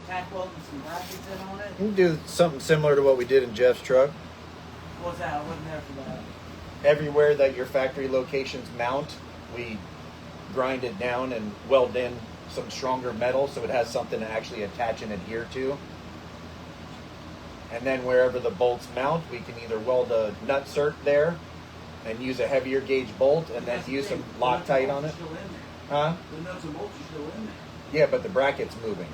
tack welding some brackets in on it. You can do something similar to what we did in Jeff's truck. What's that? I wasn't there for that. Everywhere that your factory locations mount, we grind it down and weld in some stronger metal so it has something to actually attach and adhere to. And then wherever the bolts mount, we can either weld a nut cert there and use a heavier gauge bolt and then use some Loctite on it. Huh? The nuts and bolts are still in there. Yeah, but the bracket's moving.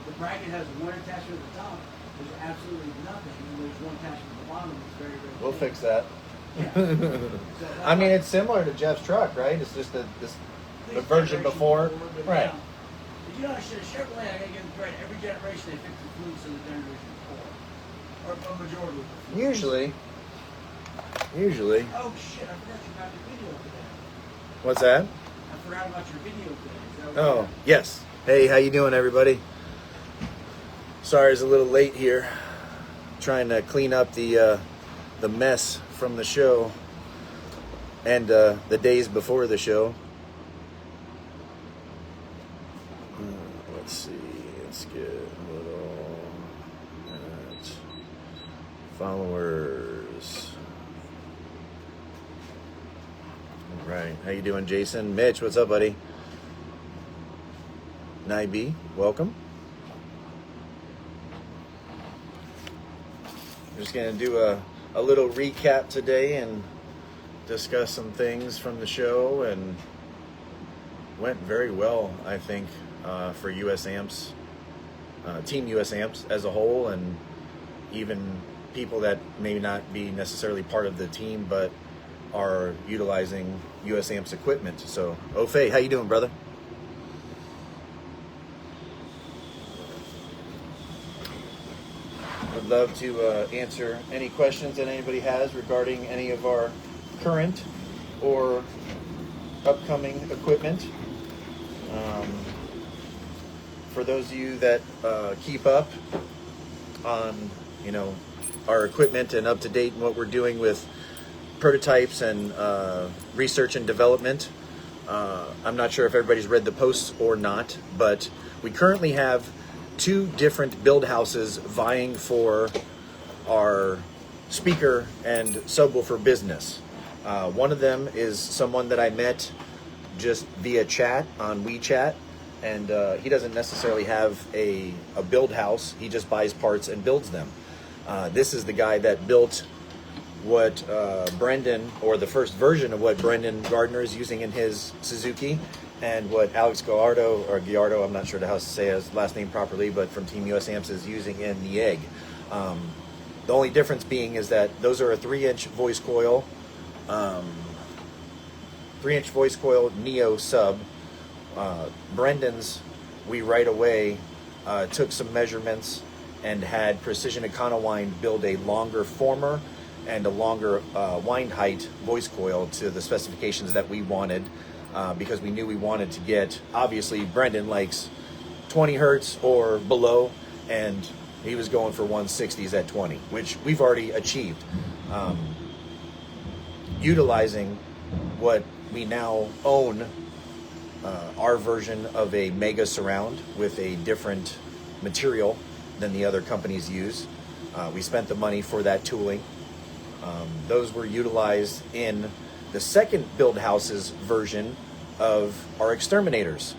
The bracket has one attachment at the top. There's absolutely nothing. And there's one attachment at the bottom that's very, very We'll thin. fix that. Yeah. So I mean, it's similar to Jeff's truck, right? It's just the version before. Right. Did you know a Chevrolet, I gotta give them credit, every generation they fix the flukes in the generation before. Or a majority of them. Usually. Oh shit, I forgot you about your video today. What's that? I forgot about your video today. Is that Oh, yes. Hey, how you doing, everybody? Sorry, it's a little late here. Trying to clean up the mess from the show and the days before the show. Let's see. Let's get a little followers. All right. How you doing, Jason? Mitch, what's up, buddy? Naibi, welcome. We're just going to do a little recap today and discuss some things from the show, and went very well, I think, for US Amps, Team US Amps as a whole, and even people that may not be necessarily part of the team but are utilizing US Amps equipment. So, Ofe, how you doing, brother? I'd love to answer any questions that anybody has regarding any of our current or upcoming equipment. For those of you that keep up on, our equipment and up to date in what we're doing with prototypes and research and development, I'm not sure if everybody's read the posts or not, but we currently have 2 different build houses vying for our speaker and subwoofer business. One of them is someone that I met just via chat on WeChat, and he doesn't necessarily have a build house. He just buys parts and builds them. This is the guy that built what Brendan, or the first version of what Brendan Gardner is using in his Suzuki, and what Alex Gallardo, I'm not sure how to say his last name properly, but from Team US Amps is using in the Egg. The only difference being is that those are a 3-inch voice coil, 3-inch voice coil Neo sub. Brendan's, we right away took some measurements and had Precision Econowind build a longer former and a longer wind height voice coil to the specifications that we wanted, because we knew we wanted to get, obviously Brendan likes 20 hertz or below, and he was going for 160s at 20, which we've already achieved. Utilizing what we now own, our version of a Mega Surround with a different material than the other companies use. We spent the money for that tooling. Those were utilized in the second Build Houses version of our exterminators.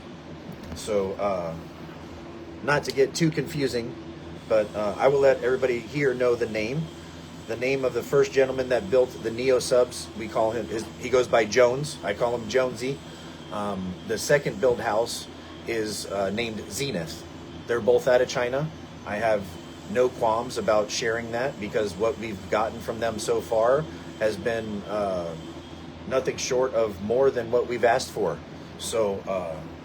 So, not to get too confusing, but I will let everybody here know the name. The name of the first gentleman that built the Neo subs, we call him, he goes by Jones. I call him Jonesy. The second build house is named Zenith. They're both out of China. I have no qualms about sharing that, because what we've gotten from them so far has been nothing short of more than what we've asked for. So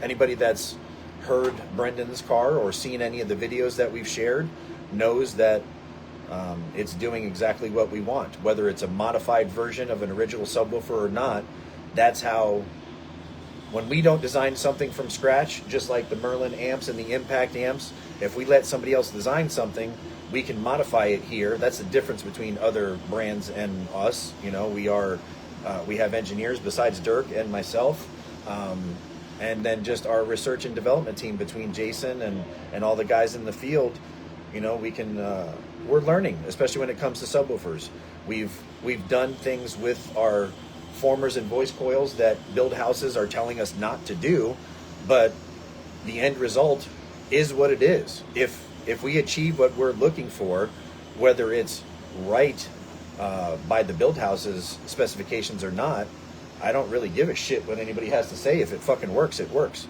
anybody that's heard Brendan's car or seen any of the videos that we've shared knows that it's doing exactly what we want. Whether it's a modified version of an original subwoofer or not, that's how, when we don't design something from scratch, just like the Merlin amps and the Impact amps, if we let somebody else design something, we can modify it here. That's the difference between other brands and us. We have engineers besides Dirk and myself, and then just our research and development team between Jason and all the guys in the field, you know, we can we're learning, especially when it comes to subwoofers. We've done things with our formers and voice coils that build houses are telling us not to do, but the end result is what it is. If we achieve what we're looking for, whether it's right by the build house's specifications or not, I don't really give a shit what anybody has to say. If it fucking works, it works.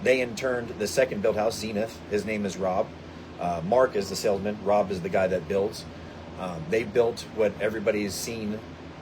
They interned the second build house, Zenith. His name is Rob. Mark is the salesman. Rob is the guy that builds. They built what everybody's seen,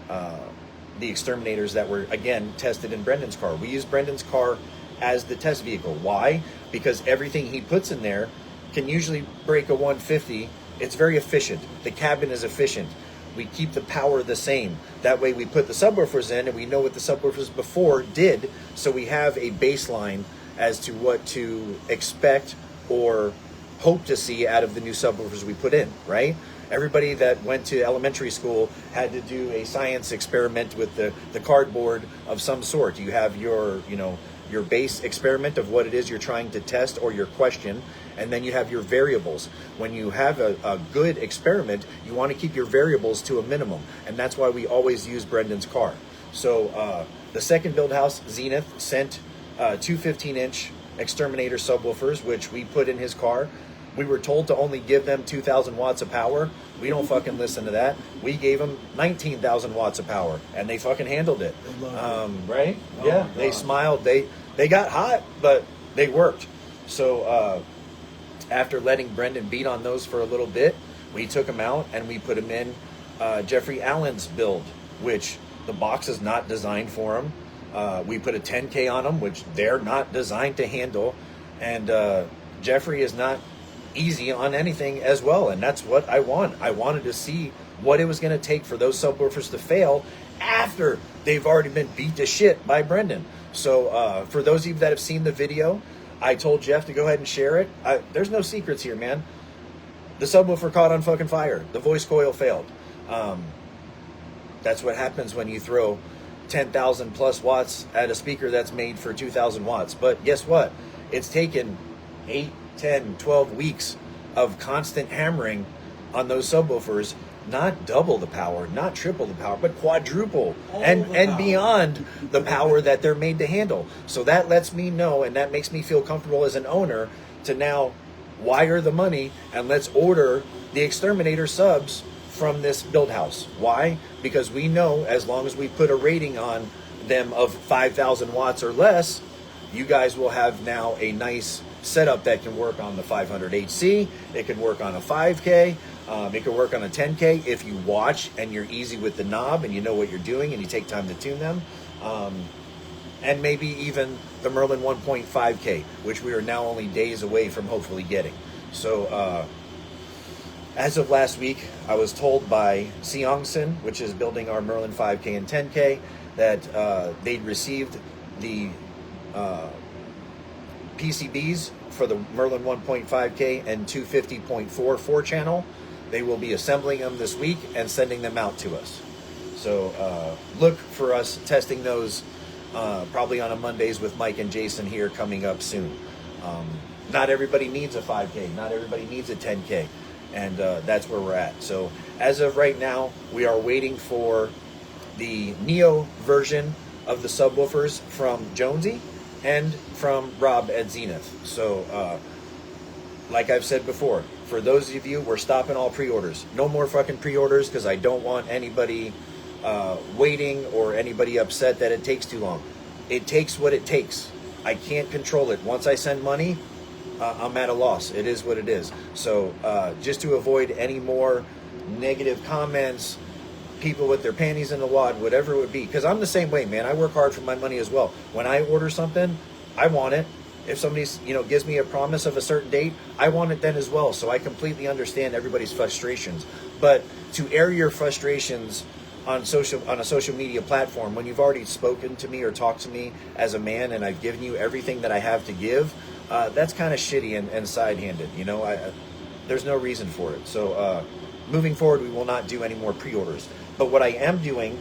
the exterminators that were, again, tested in Brendan's car. We use Brendan's car as the test vehicle. Why? Because everything he puts in there can usually break a 150. It's very efficient. The cabin is efficient. We keep the power the same. That way we put the subwoofers in and we know what the subwoofers before did, so we have a baseline as to what to expect or hope to see out of the new subwoofers we put in, right? Everybody that went to elementary school had to do a science experiment with the cardboard of some sort. You have your, you know, your base experiment of what it is you're trying to test or your question, and then you have your variables. When you have a good experiment, you want to keep your variables to a minimum, and that's why we always use Brendan's car. So the second build house, Zenith, sent two 15-inch exterminator subwoofers, which we put in his car. We were told to only give them 2,000 watts of power. We don't fucking listen to that. We gave them 19,000 watts of power, and they fucking handled it. Right? Oh, yeah, my they God. smiled. They got hot, but they worked. So after letting Brendan beat on those for a little bit, we took them out and we put them in Jeffrey Allen's build, which the box is not designed for them. We put a 10K on them, which they're not designed to handle. And Jeffrey is not easy on anything as well, and that's what I want. I wanted to see what it was going to take for those subwoofers to fail after they've already been beat to shit by Brendan. So for those of you that have seen the video, I told Jeff to go ahead and share it. There's no secrets here, man. The subwoofer caught on fucking fire. The voice coil failed. That's what happens when you throw 10,000 plus watts at a speaker that's made for 2,000 watts. But guess what? It's taken 8, 10, 12 weeks of constant hammering on those subwoofers, not double the power, not triple the power, but quadruple and power. beyond the power that they're made to handle. So that lets me know, and that makes me feel comfortable as an owner to now wire the money and let's order the exterminator subs from this build house. Why? Because we know as long as we put a rating on them of 5,000 watts or less, you guys will have now a nice setup that can work on the 500 HC. It can work on a 5K. It can work on a 10K if you watch and you're easy with the knob and you know what you're doing and you take time to tune them. And maybe even the Merlin 1.5K, which we are now only days away from hopefully getting. So as of last week, I was told by Seongson, which is building our Merlin 5K and 10K, that they'd received the PCBs for the Merlin 1.5K and 250.4 4-channel. They will be assembling them this week and sending them out to us. So look for us testing those probably on a Mondays with Mike and Jason here coming up soon. Not everybody needs a 5K. Not everybody needs a 10K. And that's where we're at. So as of right now, we are waiting for the Neo version of the subwoofers from Jonesy and from Rob at Zenith. So like I've said before, for those of you, we're stopping all pre-orders. No more fucking pre-orders, because I don't want anybody waiting or anybody upset that it takes too long. It takes what it takes. I can't control it. Once I send money, I'm at a loss. It is what it is. So just to avoid any more negative comments, people with their panties in the wad, whatever it would be, because I'm the same way, man. I work hard for my money as well. When I order something, I want it. If somebody's, gives me a promise of a certain date, I want it then as well. So I completely understand everybody's frustrations. But to air your frustrations on a social media platform when you've already spoken to me or talked to me as a man and I've given you everything that I have to give, that's kind of shitty and side-handed. There's no reason for it. So moving forward, we will not do any more pre-orders. But what I am doing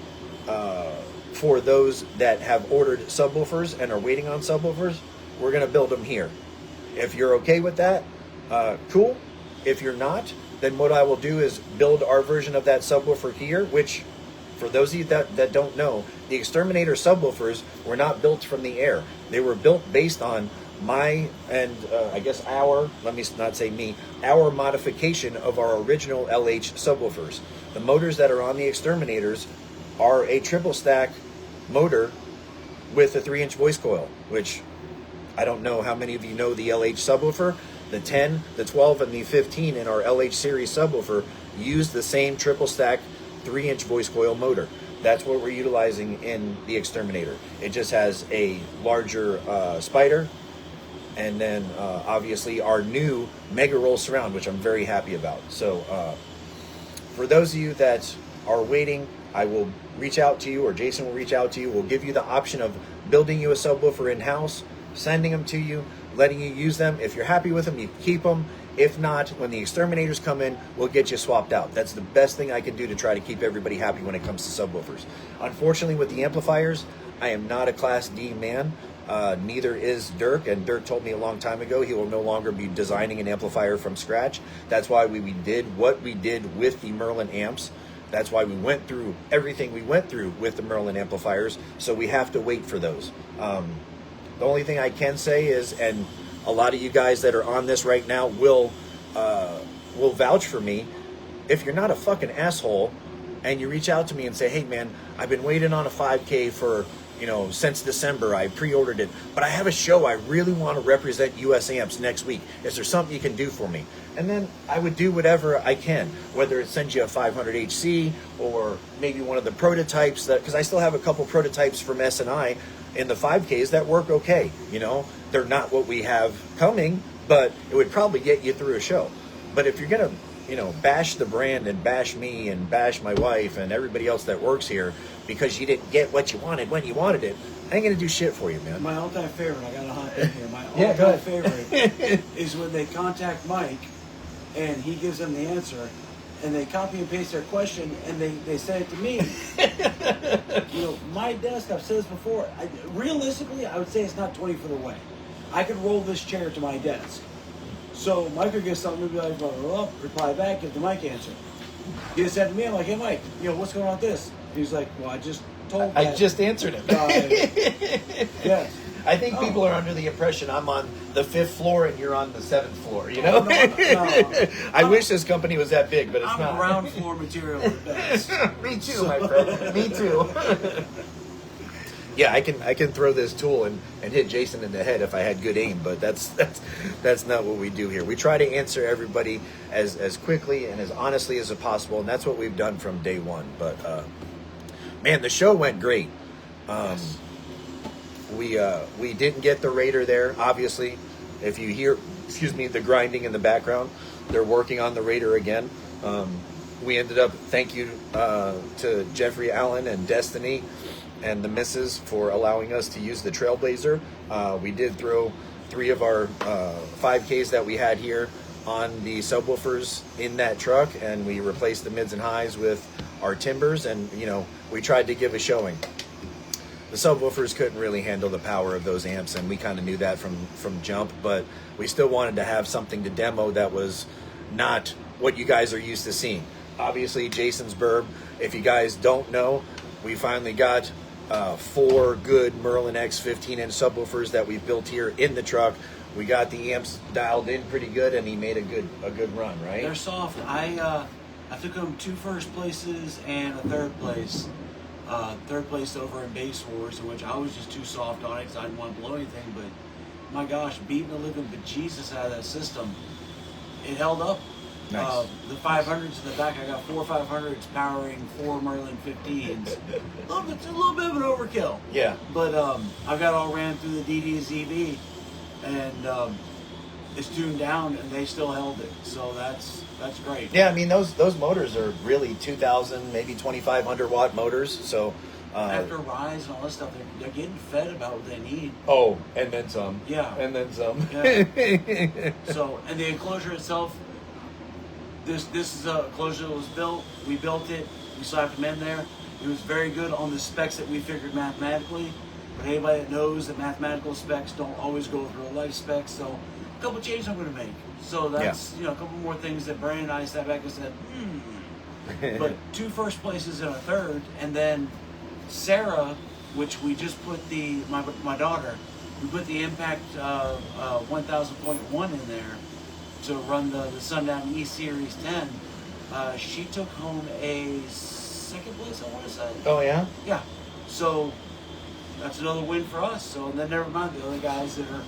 for those that have ordered subwoofers and are waiting on subwoofers, we're going to build them here. If you're okay with that, cool. If you're not, then what I will do is build our version of that subwoofer here, which, for those of you that don't know, the Exterminator subwoofers were not built from the air. They were built based on my, and I guess our, let me not say me, our modification of our original LH subwoofers. The motors that are on the Exterminators are a triple stack motor with a 3-inch voice coil, which I don't know how many of you know the LH subwoofer. The 10, the 12, and the 15 in our LH series subwoofer use the same triple stack 3-inch voice coil motor. That's what we're utilizing in the Exterminator. It just has a larger spider, and then obviously our new Mega Roll surround, which I'm very happy about. So for those of you that are waiting, I will reach out to you, or Jason will reach out to you. We'll give you the option of building you a subwoofer in-house, sending them to you, letting you use them. If you're happy with them, you keep them. If not, when the Exterminators come in, we'll get you swapped out. That's the best thing I can do to try to keep everybody happy when it comes to subwoofers. Unfortunately, with the amplifiers, I am not a Class D man. Neither is Dirk, and Dirk told me a long time ago he will no longer be designing an amplifier from scratch. That's why we did what we did with the Merlin amps. That's why we went through everything we went through with the Merlin amplifiers, so we have to wait for those. The only thing I can say is, and a lot of you guys that are on this right now will vouch for me, if you're not a fucking asshole and you reach out to me and say, hey man, I've been waiting on a 5K for, since December, I pre-ordered it, but I have a show, I really want to represent US Amps next week. Is there something you can do for me? And then I would do whatever I can, whether it sends you a 500 HC or maybe one of the prototypes, because I still have a couple prototypes from S&I in the 5Ks that work okay. They're not what we have coming, but it would probably get you through a show. But if you're going to, bash the brand and bash me and bash my wife and everybody else that works here because you didn't get what you wanted when you wanted it, I ain't going to do shit for you, man. My all-time favorite, I got to hop in here, my Yeah, go all-time favorite is when they contact Mike and he gives them the answer and they copy and paste their question and they send it to me. My desk, I've said this before, realistically, I would say it's not 20 feet away. I could roll this chair to my desk. So Mike would get something, be like, reply back, give the Mike answer. He said to me, I'm like, hey Mike, what's going on with this? He's like, well, I just told I just answered him. Yes. I think people are under the impression I'm on the 5th floor and you're on the 7th floor, No. I wish this company was that big, but it's not. I'm ground floor material at best. Me too, my friend. Me too. Yeah, I can throw this tool and hit Jason in the head if I had good aim, but that's not what we do here. We try to answer everybody as quickly and as honestly as possible, and that's what we've done from day one. But man, the show went great. Yes. We didn't get the Raider there, obviously. If you hear, the grinding in the background, they're working on the Raider again. We ended up, thank you to Jeffrey Allen and Destiny and the missus for allowing us to use the Trailblazer. We did throw 3 of our 5Ks that we had here on the subwoofers in that truck, and we replaced the mids and highs with our timbers, and we tried to give a showing. The subwoofers couldn't really handle the power of those amps, and we kind of knew that from jump, but we still wanted to have something to demo that was not what you guys are used to seeing. Obviously, Jason's Burb, if you guys don't know, we finally got 4 good Merlin X 15-inch subwoofers that we've built here in the truck. We got the amps dialed in pretty good, and he made a good run, right? They're soft. I took them 2 first places and a 3rd place. 3rd place over in Base Wars, in which I was just too soft on it because I didn't want to blow anything. But my gosh, beating the living bejesus out of that system, it held up. Nice. The 500s in the back, I got 4 500s powering 4 Merlin 15s. a little bit of an overkill. Yeah. But I got all ran through the DDZV, and it's tuned down, and they still held it. So that's great. Yeah, I mean those motors are really 2,000, maybe 2,500 watt motors. So after Rise and all this stuff, they're getting fed about what they need. Oh, and then some. Yeah. And then some. Yeah. So, and the enclosure itself, this is a enclosure that was built. We built it. We slapped them in there. It was very good on the specs that we figured mathematically, but anybody that knows that mathematical specs don't always go with real life specs, so a couple changes I'm going to make. So that's a couple more things that Brandon and I sat back and said, But 2 first places and a third, and then Sarah, which we just put my daughter, we put the Impact 1000.1 in there to run the Sundown E Series 10. She took home a 2nd place, I want to say. Oh yeah. Yeah. So that's another win for us. So and then never mind the other guys that are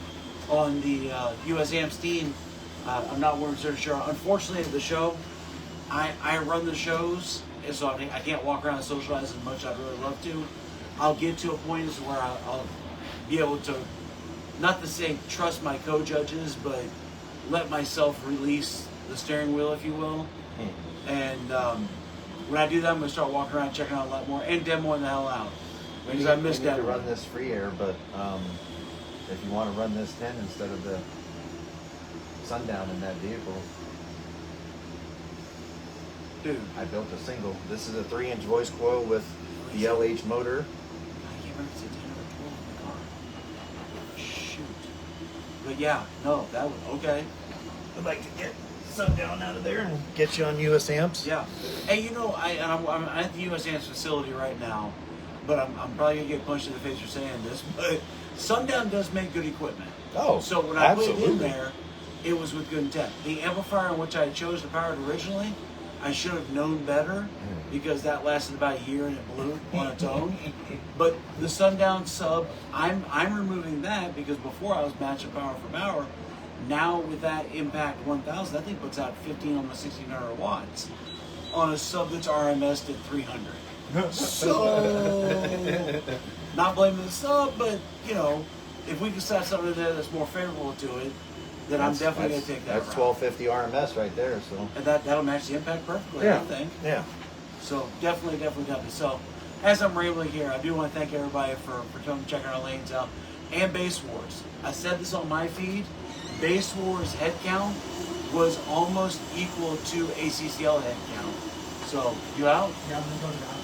on the US Amps team. I'm not 100% sure. Unfortunately, at the show, I run the shows, and so I can't walk around and socialize as much as I'd really love to. I'll get to a point where I'll be able to, not to say trust my co-judges, but let myself release the steering wheel, if you will. And when I do that, I'm going to start walking around, checking out a lot more, and demoing the hell out. Because I missed that. to run this free air, but if you want to run this 10 instead of the Sundown in that vehicle, dude, I built a single. This is a 3-inch voice coil with the LH motor. I can't remember if it's a 10 or a 12 in the car. Shoot. But yeah, no, that was okay. I'd like to get Sundown out of there and get you on US Amps. Yeah. Hey, I'm at the US Amps facility right now, but I'm probably going to get punched in the face for saying this, but Sundown does make good equipment. Oh, so when I put it in absolutely. there, it was with good intent. The amplifier in which I chose to power it originally, I should have known better because that lasted about a year and it blew on its own. But the Sundown sub, I'm removing that because before I was matching power for power. Now with that Impact 1000, that thing puts out 15, almost 1600 watts on a sub that's RMS at 300. So, not blaming the sub, but if we can set something in there that's more favorable to it, then I'm definitely going to take that That's route. 1250 RMS right there. So And that'll match the Impact perfectly, I think. Yeah. So definitely. So as I'm rambling here, I do want to thank everybody for coming checking our lanes out. And Bass Wars. I said this on my feed. Bass Wars head count was almost equal to ACCL head count. So you out? Yeah, I'm going to go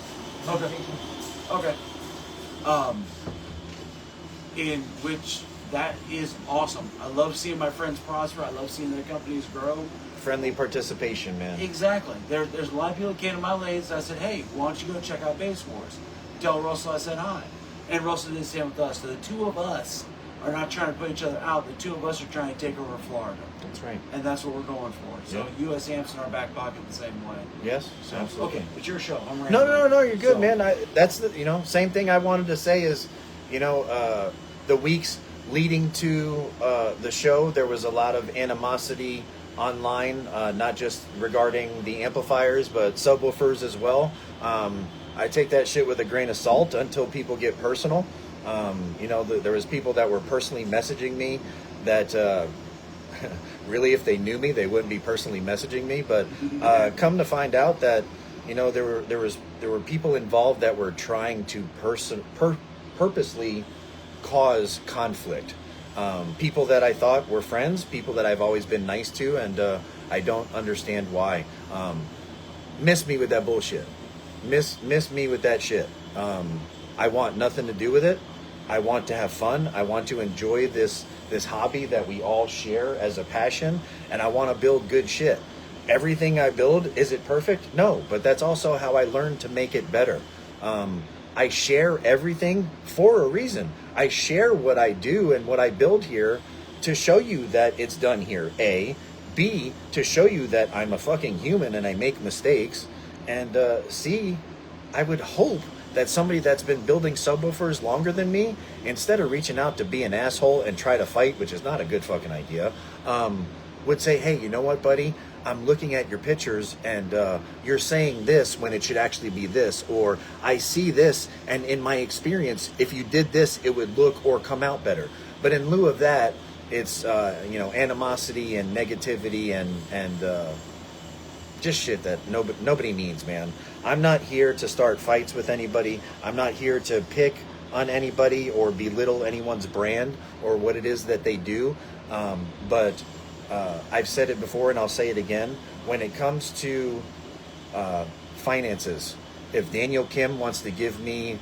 Okay. In which that is awesome. I love seeing my friends prosper. I love seeing their companies grow. Friendly participation, man. Exactly. There's a lot of people that came to my lanes. I said, hey, why don't you go check out Bass Wars? Tell Russell I said hi. And Russell did the same with us. So the two of us are not trying to put each other out. The two of us are trying to take over Florida. That's right. And that's what we're going for. So US Amps in our back pocket the same way. Yes, So, absolutely. okay, it's your show. I'm No, rambling. you're good, So, man. That's the same thing I wanted to say is, the weeks leading to the show, there was a lot of animosity online, not just regarding the amplifiers, but subwoofers as well. I take that shit with a grain of salt until people get personal. There was people that were personally messaging me that really, if they knew me, they wouldn't be personally messaging me. But come to find out that there were people involved that were trying to purposely cause conflict. People that I thought were friends, people that I've always been nice to, and I don't understand why. Miss me with that bullshit. Miss me with that shit. I want nothing to do with it. I want to have fun. I want to enjoy this hobby that we all share as a passion, and I want to build good shit. Everything I build, is it perfect? No, but that's also how I learned to make it better. I share everything for a reason. I share what I do and what I build here to show you that it's done here, A. B, to show you that I'm a fucking human and I make mistakes. And C, I would hope that somebody that's been building subwoofers longer than me, instead of reaching out to be an asshole and try to fight, which is not a good fucking idea, would say, hey, you know what, buddy? I'm looking at your pictures and you're saying this when it should actually be this, or I see this and in my experience, if you did this, it would look or come out better. But in lieu of that, it's animosity and negativity and just shit that nobody needs, man. I'm not here to start fights with anybody. I'm not here to pick on anybody or belittle anyone's brand or what it is that they do. But I've said it before and I'll say it again. When it comes to finances, if Daniel Kim wants to give me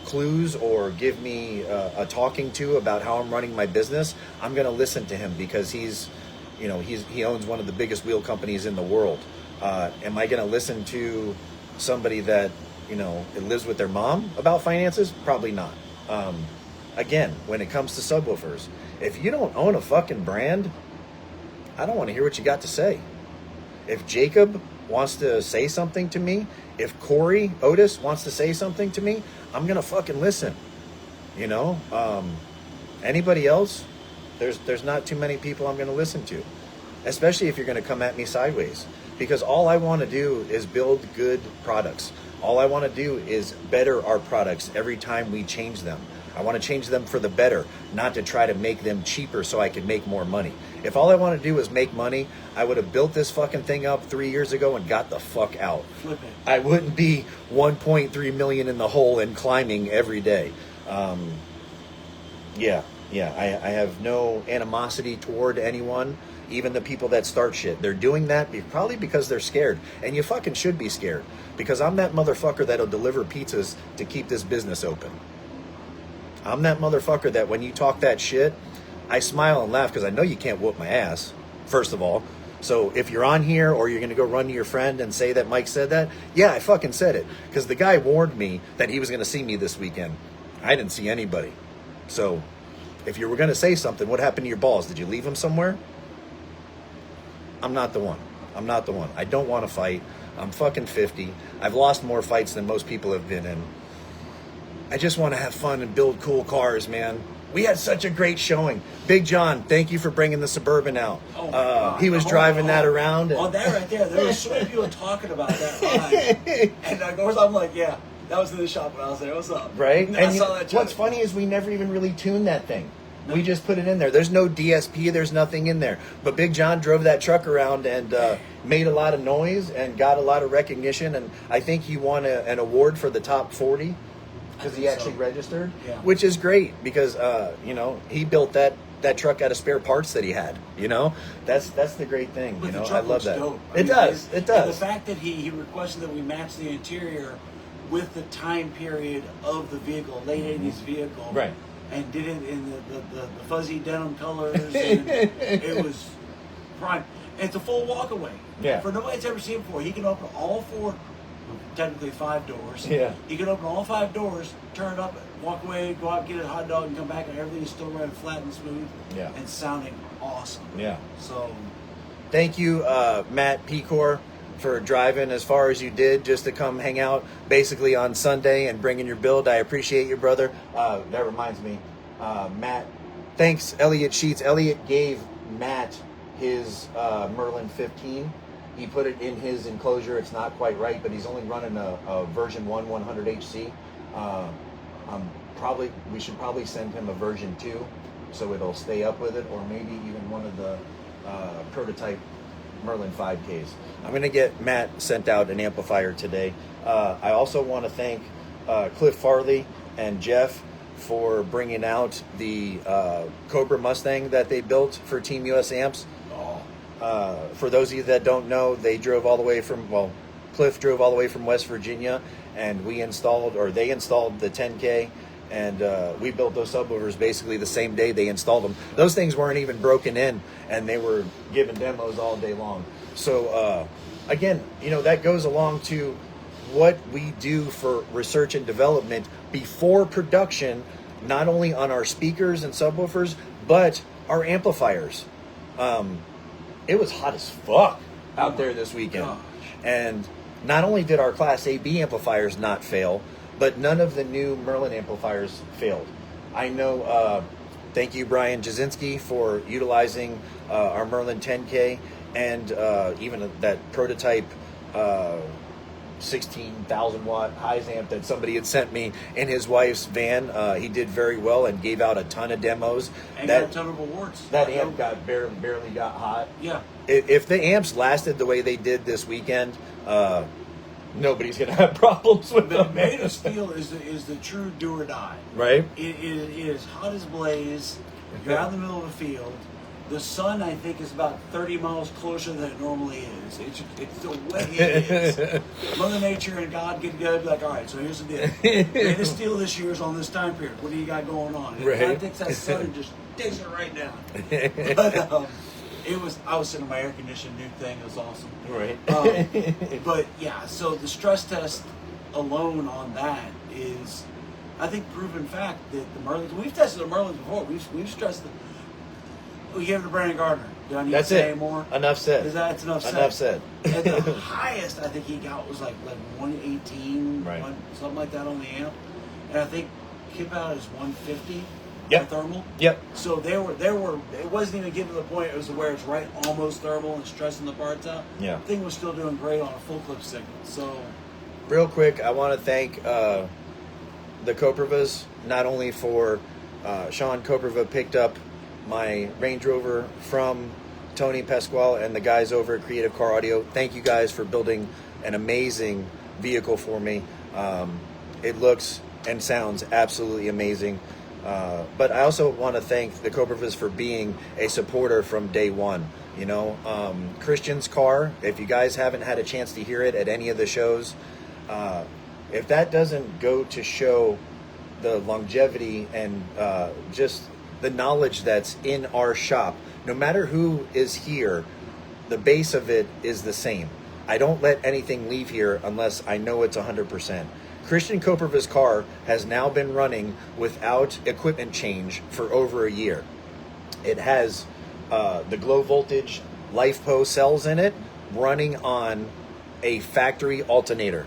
clues or give me a talking to about how I'm running my business, I'm going to listen to him because he owns one of the biggest wheel companies in the world. Am I going to listen to somebody that lives with their mom about finances? Probably not. Again, when it comes to subwoofers, if you don't own a fucking brand, I don't want to hear what you got to say. If Jacob wants to say something to me, if Corey Otis wants to say something to me, I'm gonna fucking listen. Anybody else? There's not too many people I'm gonna listen to, especially if you're gonna come at me sideways. Because all I want to do is build good products. All I want to do is better our products every time we change them. I want to change them for the better, not to try to make them cheaper so I can make more money. If all I want to do is make money, I would have built this fucking thing up 3 years ago and got the fuck out. Flip it. I wouldn't be 1.3 million in the hole and climbing every day. I have no animosity toward anyone, even the people that start shit. They're doing that probably because they're scared. And you fucking should be scared. Because I'm that motherfucker that'll deliver pizzas to keep this business open. I'm that motherfucker that when you talk that shit, I smile and laugh because I know you can't whoop my ass, first of all. So if you're on here or you're going to go run to your friend and say that Mike said that, yeah, I fucking said it. Because the guy warned me that he was going to see me this weekend. I didn't see anybody. So if you were going to say something, what happened to your balls? Did you leave them somewhere? I'm not the one. I don't want to fight. I'm fucking 50. I've lost more fights than most people have been in. I just want to have fun and build cool cars, man. We had such a great showing. Big John, thank you for bringing the Suburban out. Oh my God. He was driving that around. Oh, that right there. There were so many people talking about that ride. And of course, I'm like, yeah, that was in the shop when I was there. What's up? Right? And And I saw that. what's funny is we never even really tuned that thing. We just put it in there. There's no DSP. There's nothing in there. But Big John drove that truck around and made a lot of noise and got a lot of recognition. And I think he won an award for the top 40 because he actually registered, which is great because, he built that truck out of spare parts that he had. That's the great thing. But the I truck love looks that. dope. It does. And the fact that he requested that we match the interior with the time period of the vehicle, late 80s vehicle. Right. And did it in the fuzzy denim colors. And it was prime. And it's a full walkaway. Yeah. For nobody that's ever seen it before, he can open all four, technically 5 doors. Yeah. He can open all 5 doors, turn it up, walk away, go out, get a hot dog, and come back, and everything is still running flat and smooth. Yeah. And sounding awesome. Yeah. So. Thank you, Matt Pecor, for driving as far as you did just to come hang out basically on Sunday and bringing your build. I appreciate you, brother. That reminds me, Matt, thanks, Elliot Sheets. Elliot gave Matt his Merlin 15. He put it in his enclosure. It's not quite right, but he's only running a version 1 100HC. We should probably send him a version 2 so it'll stay up with it, or maybe even one of the prototype Merlin 5Ks. I'm going to get Matt sent out an amplifier today. I also want to thank Cliff Farley and Jeff for bringing out the Cobra Mustang that they built for Team US Amps. For those of you that don't know, Cliff drove all the way from West Virginia, and they installed the 10K, and we built those subwoofers basically the same day they installed them. Those things weren't even broken in, and they were giving demos all day long. So again, that goes along to what we do for research and development before production, not only on our speakers and subwoofers, but our amplifiers. It was hot as fuck out there this weekend. Gosh. And not only did our Class AB amplifiers not fail, but none of the new Merlin amplifiers failed. I know, thank you, Brian Jasinski, for utilizing our Merlin 10K and even that prototype 16,000 watt Highs amp that somebody had sent me in his wife's van. He did very well and gave out a ton of demos. And got a ton of awards. That amp got barely got hot. Yeah. If the amps lasted the way they did this weekend, nobody's gonna have problems with them. Made of Steel is the true do or die. Right? It is hot as blaze. You're out in the middle of a field. the sun, I think, is about 30 miles closer than it normally is. It's the way it is. Mother Nature and God get together and be like, all right, so here's the deal. Greatest steal this year is on this time period. What do you got going on? And Right. God takes that sun and just digs it right down. But I was sitting in my air conditioned new thing. It was awesome. Right. But yeah, so the stress test alone on that is, I think, proven fact that the Merlins. We've tested the Merlins before. We've stressed them. We gave it to Brandon Gardner. Do I need That's to say it. more? Enough said. Is that's enough said? Enough said. And the highest I think he got was like 118, Right. something like that on the amp. And I think Kip out is 150 Yep. for thermal. Yep. So there were. It wasn't even getting to the point. It was where it's right almost thermal and stressing the parts out. Yeah. The thing was still doing great on a full clip signal. So Real quick, I want to thank the Kopravas, not only for Sean Koprava picked up my Range Rover from Tony Pasquale and the guys over at Creative Car Audio. Thank you guys for building an amazing vehicle for me. It looks and sounds absolutely amazing. But I also want to thank the Kopravas for being a supporter from day one. You know, Christian's car, if you guys haven't had a chance to hear it at any of the shows, if that doesn't go to show the longevity and just the knowledge that's in our shop, no matter who is here, the base of it is the same. I don't let anything leave here unless I know it's 100%. Christian Koprava's car has now been running without equipment change for over a year. It has the Glow Voltage LifePo cells in it running on a factory alternator.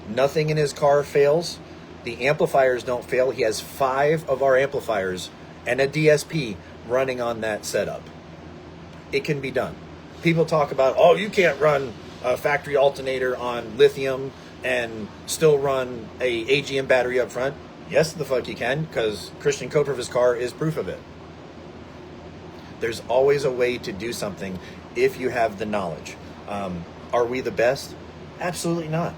Nothing in his car fails. The amplifiers don't fail. He has 5 of our amplifiers and a DSP running on that setup. It can be done. People talk about, oh, you can't run a factory alternator on lithium and still run a AGM battery up front. Yes, the fuck you can, because Christian Koprava's car is proof of it. There's always a way to do something if you have the knowledge. Are we the best? Absolutely not.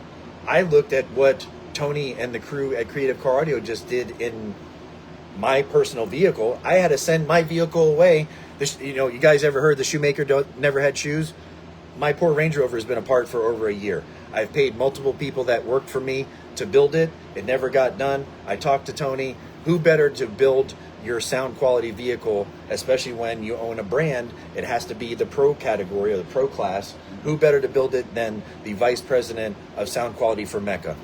I looked at what Tony and the crew at Creative Car Audio just did in my personal vehicle. I had to send my vehicle away. You guys ever heard the shoemaker never had shoes? My poor Range Rover has been apart for over a year. I've paid multiple people that worked for me to build it. It never got done. I talked to Tony. Who better to build your sound quality vehicle, especially when you own a brand? It has to be the pro category or the pro class. Who better to build it than the vice president of sound quality for Mecca?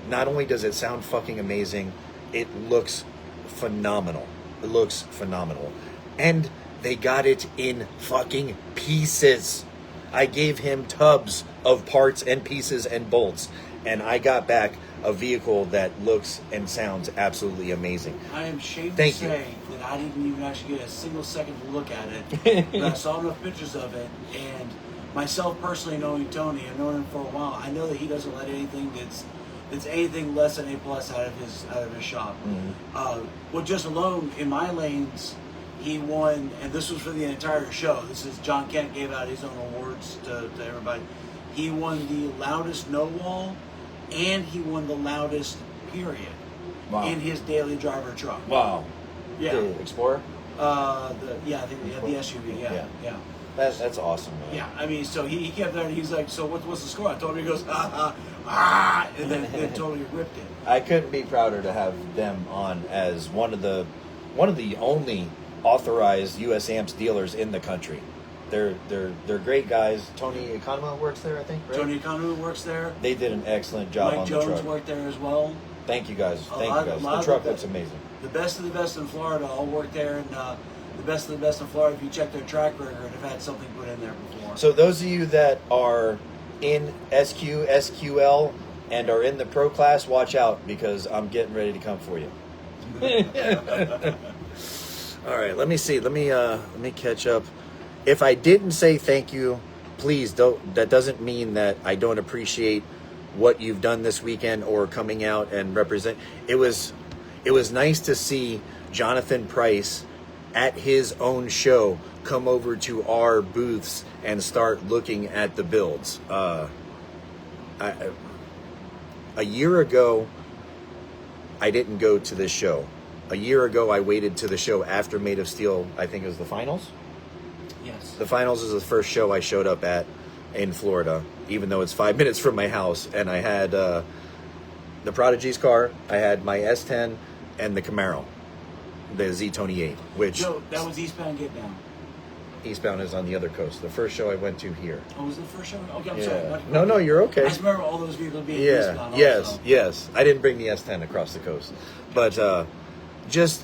Not only does it sound fucking amazing, it looks phenomenal. It looks phenomenal. And they got it in fucking pieces. I gave him tubs of parts and pieces and bolts, and I got back a vehicle that looks and sounds absolutely amazing. I am ashamed to Thank say that I didn't even actually get a single second to look at it. But I saw enough pictures of it, and myself personally knowing Tony, I've known him for a while, I know that he doesn't let anything that's anything less than A+ out of his shop. Mm-hmm. Well, just alone in my lanes, he won, and this was for the entire show. This is John Kent gave out his own awards to everybody. He won the loudest no wall, and he won the loudest period in his daily driver truck. Wow. Yeah. The Explorer? I think the SUV. Yeah. That's awesome, man. Yeah, I mean, so he kept there, and he's like, so what's the score? I told him, he goes, and then totally ripped it. I couldn't be prouder to have them on as one of the only authorized US Amps dealers in the country. They're great guys. Tony Economo works there, I think, right? Tony Economo works there. They did an excellent job Mike on Jones the truck. worked there as well. Thank you guys. A lot The truck of looks amazing. The best of the best in Florida all work there, and the best of the best in Florida, if you check their track record, have had something put in there before. So those of you that are in SQ, SQL, and are in the pro class, watch out, because I'm getting ready to come for you. All right, let me see. Let me catch up. If I didn't say thank you, please don't. That doesn't mean that I don't appreciate what you've done this weekend or coming out and represent. It was nice to see Jonathan Price at his own show come over to our booths and start looking at the builds. A year ago, I didn't go to this show. a year ago, I waited to the show after Made of Steel. I think it was the finals. Yes. The finals is the first show I showed up at in Florida, even though it's 5 minutes from my house. And I had the Prodigy's car, I had my S10, and the Camaro, the Z28, which So that was Eastbound Get Down. Eastbound is on the other coast. The first show I went to here. Oh, was it the first show? Okay, I'm Yeah. sorry. No, you're okay. I just remember all those vehicles being Yeah. Eastbound Yes. also. Yes. I didn't bring the S10 across the coast, but just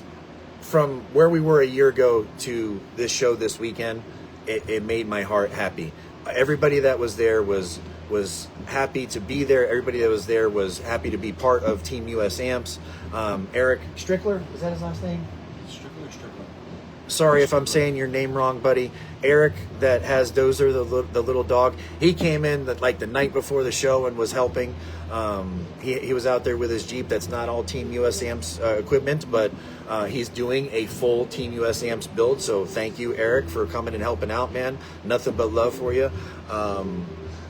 from where we were a year ago to this show this weekend, it made my heart happy. Everybody that was there was happy to be there. Everybody that was there was happy to be part of Team US Amps. Eric Strickler, is that his last name? Strickler. Sorry if I'm saying your name wrong, buddy. Eric, that has Dozer, the little dog. He came in the night before the show and was helping. He was out there with his Jeep. That's not all Team US Amps equipment, but he's doing a full Team US Amps build. So thank you, Eric, for coming and helping out, man. Nothing but love for you.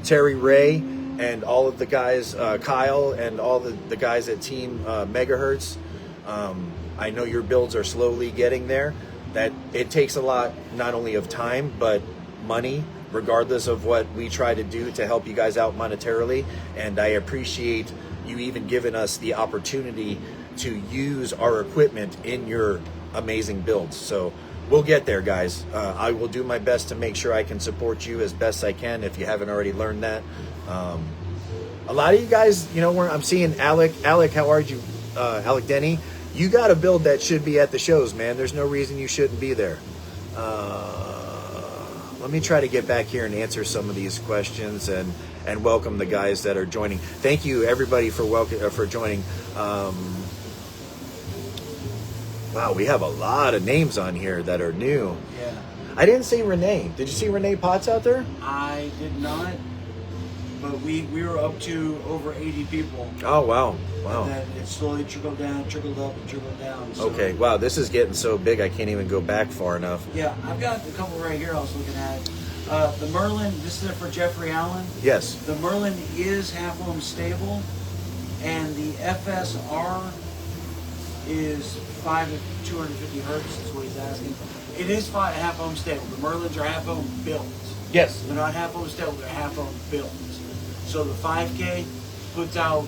Terry Ray and all of the guys, Kyle and all the guys at Team Megahertz. I know your builds are slowly getting there. That it takes a lot, not only of time, but money, regardless of what we try to do to help you guys out monetarily. And I appreciate you even giving us the opportunity to use our equipment in your amazing builds. So we'll get there, guys. I will do my best to make sure I can support you as best I can if you haven't already learned that. A lot of you guys, I'm seeing Alec, how are you? Alec Denny. You got a build that should be at the shows, man. There's no reason you shouldn't be there. Let me try to get back here and answer some of these questions and welcome the guys that are joining. Thank you, everybody, for joining. Wow, we have a lot of names on here that are new. Yeah. I didn't see Renee. Did you see Renee Potts out there? I did not, but we were up to over 80 people. Oh, wow. Wow. And then it slowly trickled down, trickled up, and trickled down. So, Okay, wow, this is getting so big I can't even go back far enough. Yeah, I've got a couple right here I was looking at. The Merlin, this is for Jeffrey Allen. Yes. The Merlin is half-ohm stable, and the FSR is 5 at 250 hertz, is what he's asking. It is half-ohm stable. The Merlins are half-ohm built. Yes. They're not half-ohm stable, they're half-ohm built. So the 5K puts out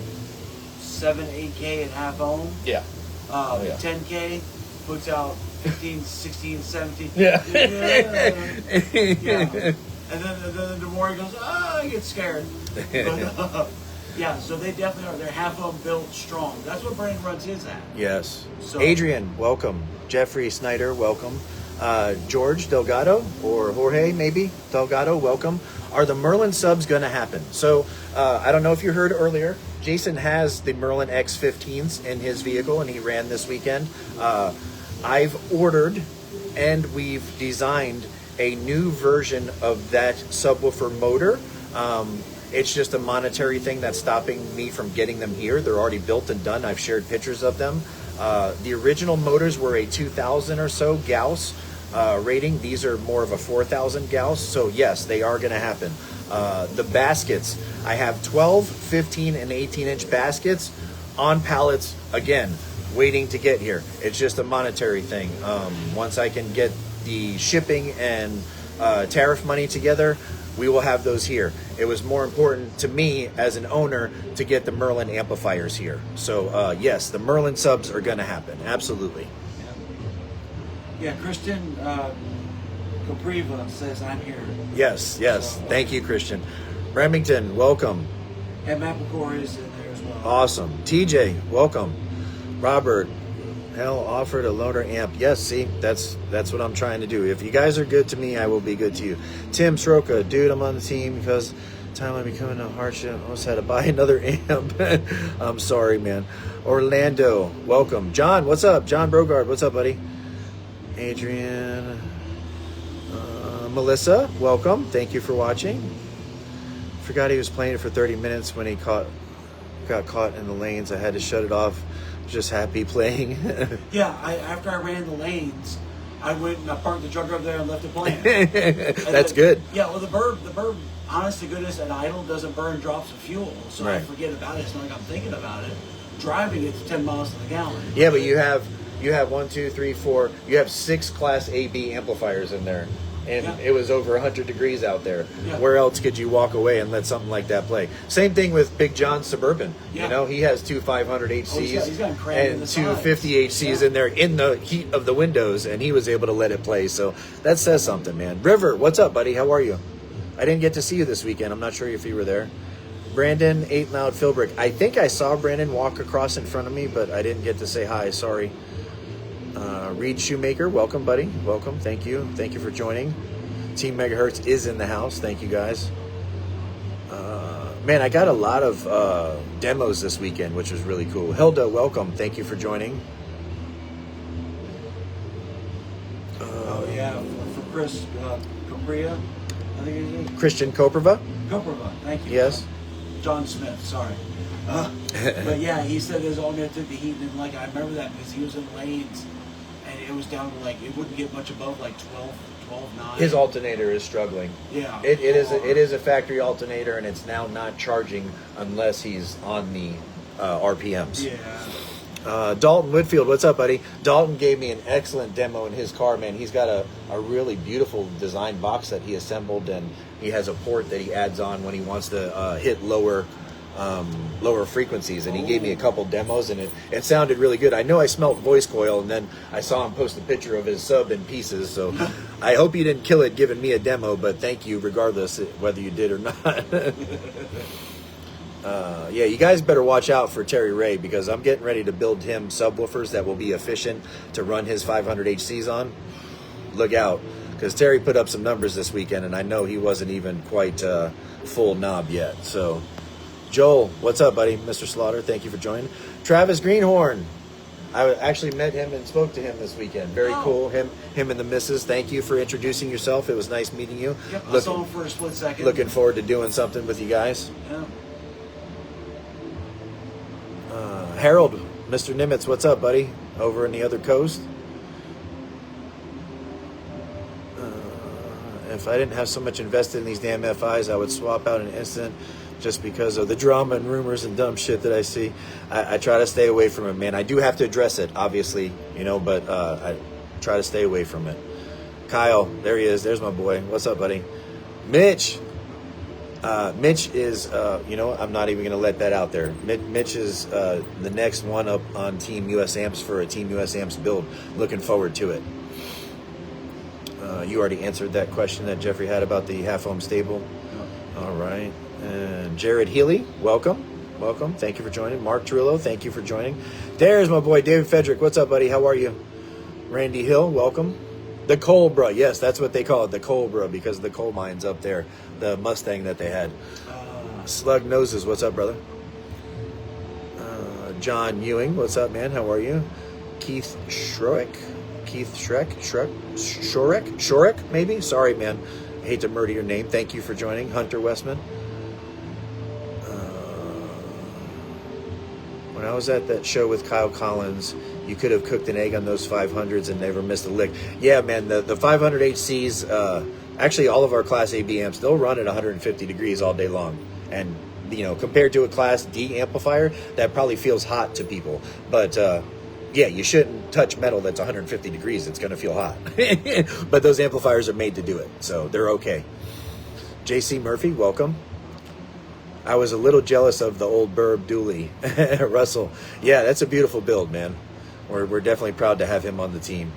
7-8K at half-ohm. Yeah. The yeah. 10K puts out 15, 16, 17. Yeah. Yeah. And then the more he goes, I get scared. But, yeah, so they definitely are. They're half-ohm built strong. That's what Brandon runs his at. Yes. So- Adrian, welcome. Jeffrey Snyder, welcome. George Delgado, or Jorge maybe Delgado, welcome. Are the Merlin subs going to happen? So I don't know if you heard earlier, Jason has the Merlin X15s in his vehicle and he ran this weekend. I've ordered and we've designed a new version of that subwoofer motor. It's just a monetary thing that's stopping me from getting them here. They're already built and done. I've shared pictures of them. The original motors were a 2,000 or so Gauss rating. These are more of a 4,000 Gauss. So yes, they are going to happen. The baskets, I have 12, 15, and 18-inch baskets on pallets, again, waiting to get here. It's just a monetary thing. Once I can get the shipping and tariff money together, we will have those here. It was more important to me as an owner to get the Merlin amplifiers here. So yes, the Merlin subs are going to happen. Absolutely. Yeah, Kristen Capriva says, I'm here. Yes, yes. Thank you, Christian. Remington, welcome. And Matt McCord is in there as well. Awesome. TJ, welcome. Robert, hell, offered a loaner amp. Yes, see, that's what I'm trying to do. If you guys are good to me, I will be good to you. Tim Sroka, dude, I'm on the team because time I'm becoming a hardship. I almost had to buy another amp. I'm sorry, man. Orlando, welcome. John, what's up? John Brogard, what's up, buddy? Adrian, Melissa, welcome. Thank you for watching. Forgot he was playing for 30 minutes when he got caught in the lanes. I had to shut it off. Just happy playing. Yeah, after I ran the lanes, I went and I parked the truck up there and left it playing. That's good. Yeah, well, the burb, honest to goodness, at idle doesn't burn drops of fuel, so I Right. forget about it. It's not like I'm thinking about it. Driving, it's 10 miles to the gallon. Yeah, but you You have 1, 2, 3, 4. You have 6 Class AB amplifiers in there, and Yeah. it was over 100 degrees out there. Yeah. Where else could you walk away and let something like that play? Same thing with Big John's Suburban. Yeah. You know, he has 2 500 HCs he's got 'em crammed in and the 2 sides. 50 HCs Yeah. in there in the heat of the windows, and he was able to let it play. So that says something, man. River, what's up, buddy? How are you? I didn't get to see you this weekend. I'm not sure if you were there. Brandon, 8 Loud Philbrick. I think I saw Brandon walk across in front of me, but I didn't get to say hi. Sorry. Reed Shoemaker, welcome, buddy. Welcome. Thank you. Thank you for joining. Team Megahertz is in the house. Thank you, guys. Man, I got a lot of demos this weekend, which was really cool. Hilda, welcome. Thank you for joining. Oh yeah, for Chris Capria, I think it is. Christian Koprova. Koprova, thank you. Yes. John Smith, sorry. But yeah, he said his alternator took the heat, and like I remember that because he was in lanes, and it was down to like it wouldn't get much above like 12.9. His alternator is struggling. Yeah. It is a factory alternator, and it's now not charging unless he's on the RPMs. Yeah. Dalton Whitfield, what's up, buddy? Dalton gave me an excellent demo in his car, man. He's got a really beautiful design box that he assembled, and he has a port that he adds on when he wants to hit lower frequencies, and he gave me a couple demos, and it sounded really good. I know I smelt voice coil, and then I saw him post a picture of his sub in pieces, so I hope you didn't kill it giving me a demo, but thank you regardless whether you did or not. Yeah, you guys better watch out for Terry Ray, because I'm getting ready to build him subwoofers that will be efficient to run his 500 HCs on. Look out, because Terry put up some numbers this weekend, and I know he wasn't even quite full knob yet. So, Joel, what's up, buddy? Mr. Slaughter, thank you for joining. Travis Greenhorn, I actually met him and spoke to him this weekend. Very cool. Him and the missus. Thank you for introducing yourself. It was nice meeting you. Yep, I saw him for a split second. Looking forward to doing something with you guys. Yeah. Harold, Mr. Nimitz, what's up, buddy? Over in the other coast. If I didn't have so much invested in these damn FIs, I would swap out an instant just because of the drama and rumors and dumb shit that I see. I try to stay away from it, man. I do have to address it, obviously, but I try to stay away from it. Kyle, there he is. There's my boy. What's up, buddy? Mitch. Mitch is, I'm not even going to let that out there. Mitch is the next one up on Team US Amps for a Team US Amps build. Looking forward to it. You already answered that question that Jeffrey had about the half ohm stable. All right. And Jared Healy, welcome. Welcome. Thank you for joining. Mark Trillo, thank you for joining. There's my boy, David Fedrick. What's up, buddy? How are you? Randy Hill, welcome. The Cobra, yes, that's what they call it, the Cobra, because of the coal mines up there, the Mustang that they had. Slug Noses, what's up, brother? John Ewing, what's up, man? How are you? Keith Shorek, maybe? Sorry, man. I hate to murder your name. Thank you for joining. Hunter Westman. When I was at that show with Kyle Collins, you could have cooked an egg on those 500s and never missed a lick. Yeah, man, the 500 HCs, actually all of our Class AB amps, they'll run at 150 degrees all day long. And, compared to a Class D amplifier, that probably feels hot to people. But, yeah, you shouldn't touch metal that's 150 degrees. It's going to feel hot. But those amplifiers are made to do it, so they're okay. JC Murphy, welcome. I was a little jealous of the old Burb Dooley. Russell, yeah, that's a beautiful build, man. We're definitely proud to have him on the team.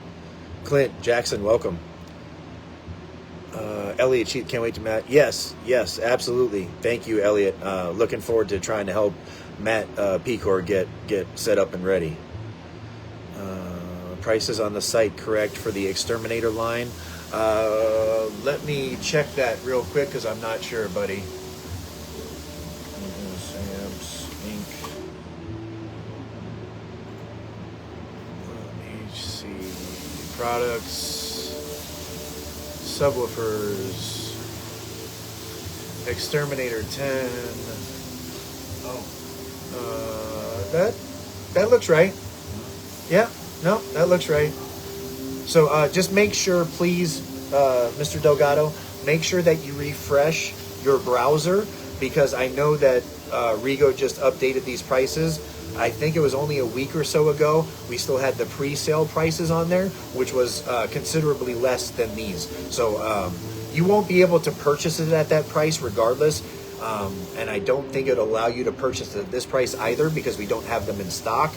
Clint Jackson, welcome. Elliot Cheat, can't wait to Matt. Yes, absolutely. Thank you, Elliot. Looking forward to trying to help Matt Pecor get set up and ready. Prices on the site correct for the Exterminator line. Let me check that real quick because I'm not sure, buddy. Sam's Inc. HC products, subwoofers, Exterminator 10. That looks right. Yeah, no, that looks right. So just make sure, please, Mr. Delgado, make sure that you refresh your browser, because I know that Rigo just updated these prices. I think it was only a week or so ago, we still had the pre-sale prices on there, which was considerably less than these. So you won't be able to purchase it at that price regardless. And I don't think it'll allow you to purchase it at this price either because we don't have them in stock.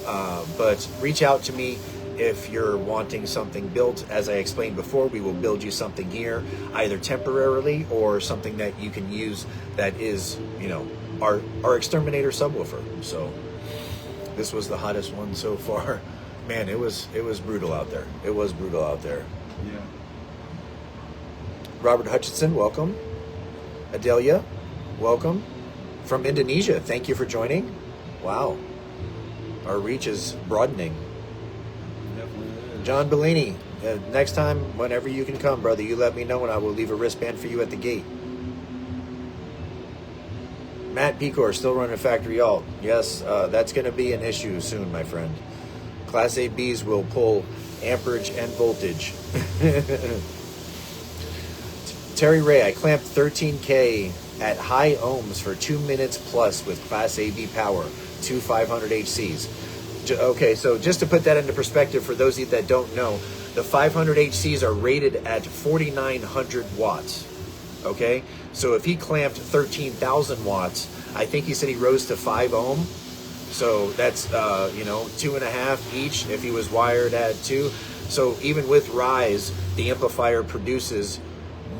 But reach out to me if you're wanting something built. As I explained before, we will build you something here, either temporarily or something that you can use that is, you know, our exterminator subwoofer. So this was the hottest one so far. Man, it was brutal out there. It was brutal out there. Yeah. Robert Hutchinson, welcome. Adelia, welcome. From Indonesia, thank you for joining. Wow. Our reach is broadening. Definitely is. John Bellini, next time, whenever you can come, brother, you let me know and I will leave a wristband for you at the gate. Matt Pecor, still running factory alt. Yes, that's going to be an issue soon, my friend. Class 8Bs will pull amperage and voltage. Terry Ray, I clamped 13K at high ohms for 2 minutes plus with Class AB power, two 500 HCs. Okay, so just to put that into perspective for those of you that don't know, the 500 HCs are rated at 4,900 watts. Okay, so if he clamped 13,000 watts, I think he said he rose to 5 ohm. So that's, 2.5 each if he was wired at 2. So even with rise, the amplifier produces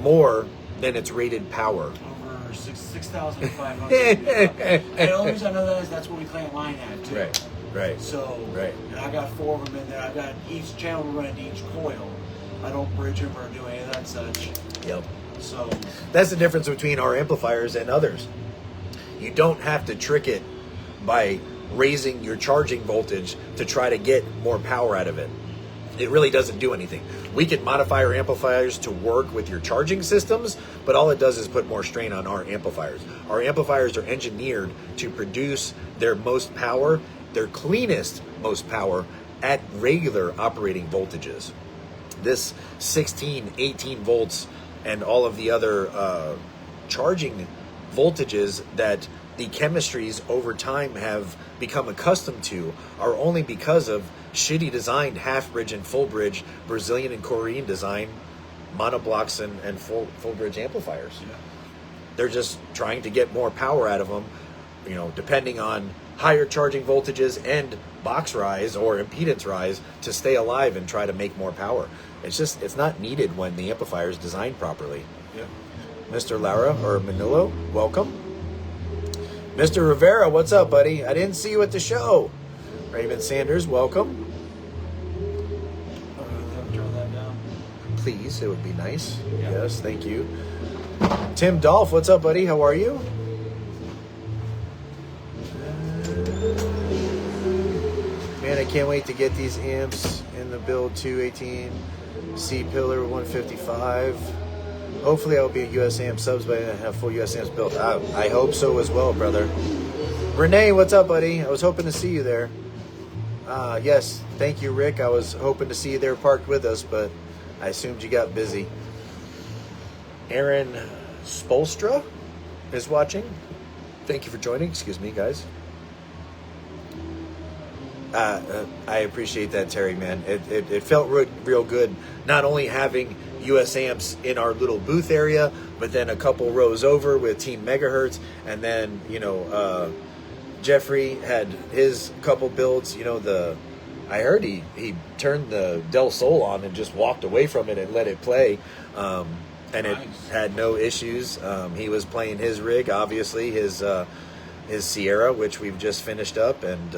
more than its rated power. Over 6,500. And the only reason I know that is that's what we clamp mine at too. Right. So, Right. And I got 4 of them in there. I got each channel running to each coil. I don't bridge them or do any of that such. Yep. So That's the difference between our amplifiers and others. You don't have to trick it by raising your charging voltage to try to get more power out of it. It really doesn't do anything. We can modify our amplifiers to work with your charging systems, but all it does is put more strain on our amplifiers. Our amplifiers are engineered to produce their most power, their cleanest most power, at regular operating voltages. This 16, 18 volts and all of the other charging voltages that the chemistries over time have become accustomed to are only because of shitty designed half bridge and full bridge, Brazilian and Korean design monoblocks and full bridge amplifiers. yeah. They're just trying to get more power out of them, depending on higher charging voltages and box rise or impedance rise to stay alive and try to make more power. It's not needed when the amplifier is designed properly. Yeah. Mr. Lara or Manilo, welcome. Mr. Rivera, what's up, buddy? I didn't see you at the show. Raymond Sanders, welcome. Turn that down. Please, it would be nice. Yeah. Yes, thank you. Tim Dolph, what's up, buddy? How are you? Man, I can't wait to get these amps in the build 218 C pillar 155. Hopefully I'll be a US amp subs, but I have full US amps built. I hope so as well, brother. Renee, what's up, buddy? I was hoping to see you there. Yes, thank you, Rick. I was hoping to see you there parked with us, but I assumed you got busy. Aaron Spolstra is watching. Thank you for joining. Excuse me, guys. I appreciate that, Terry, man. It felt real good, not only having US amps in our little booth area, but then a couple rows over with Team Megahertz, and then Jeffrey had his couple builds. I heard he turned the Del Sol on and just walked away from it and let it play, and Nice. it had no issues. He was playing his rig, obviously his Sierra, which we've just finished up, and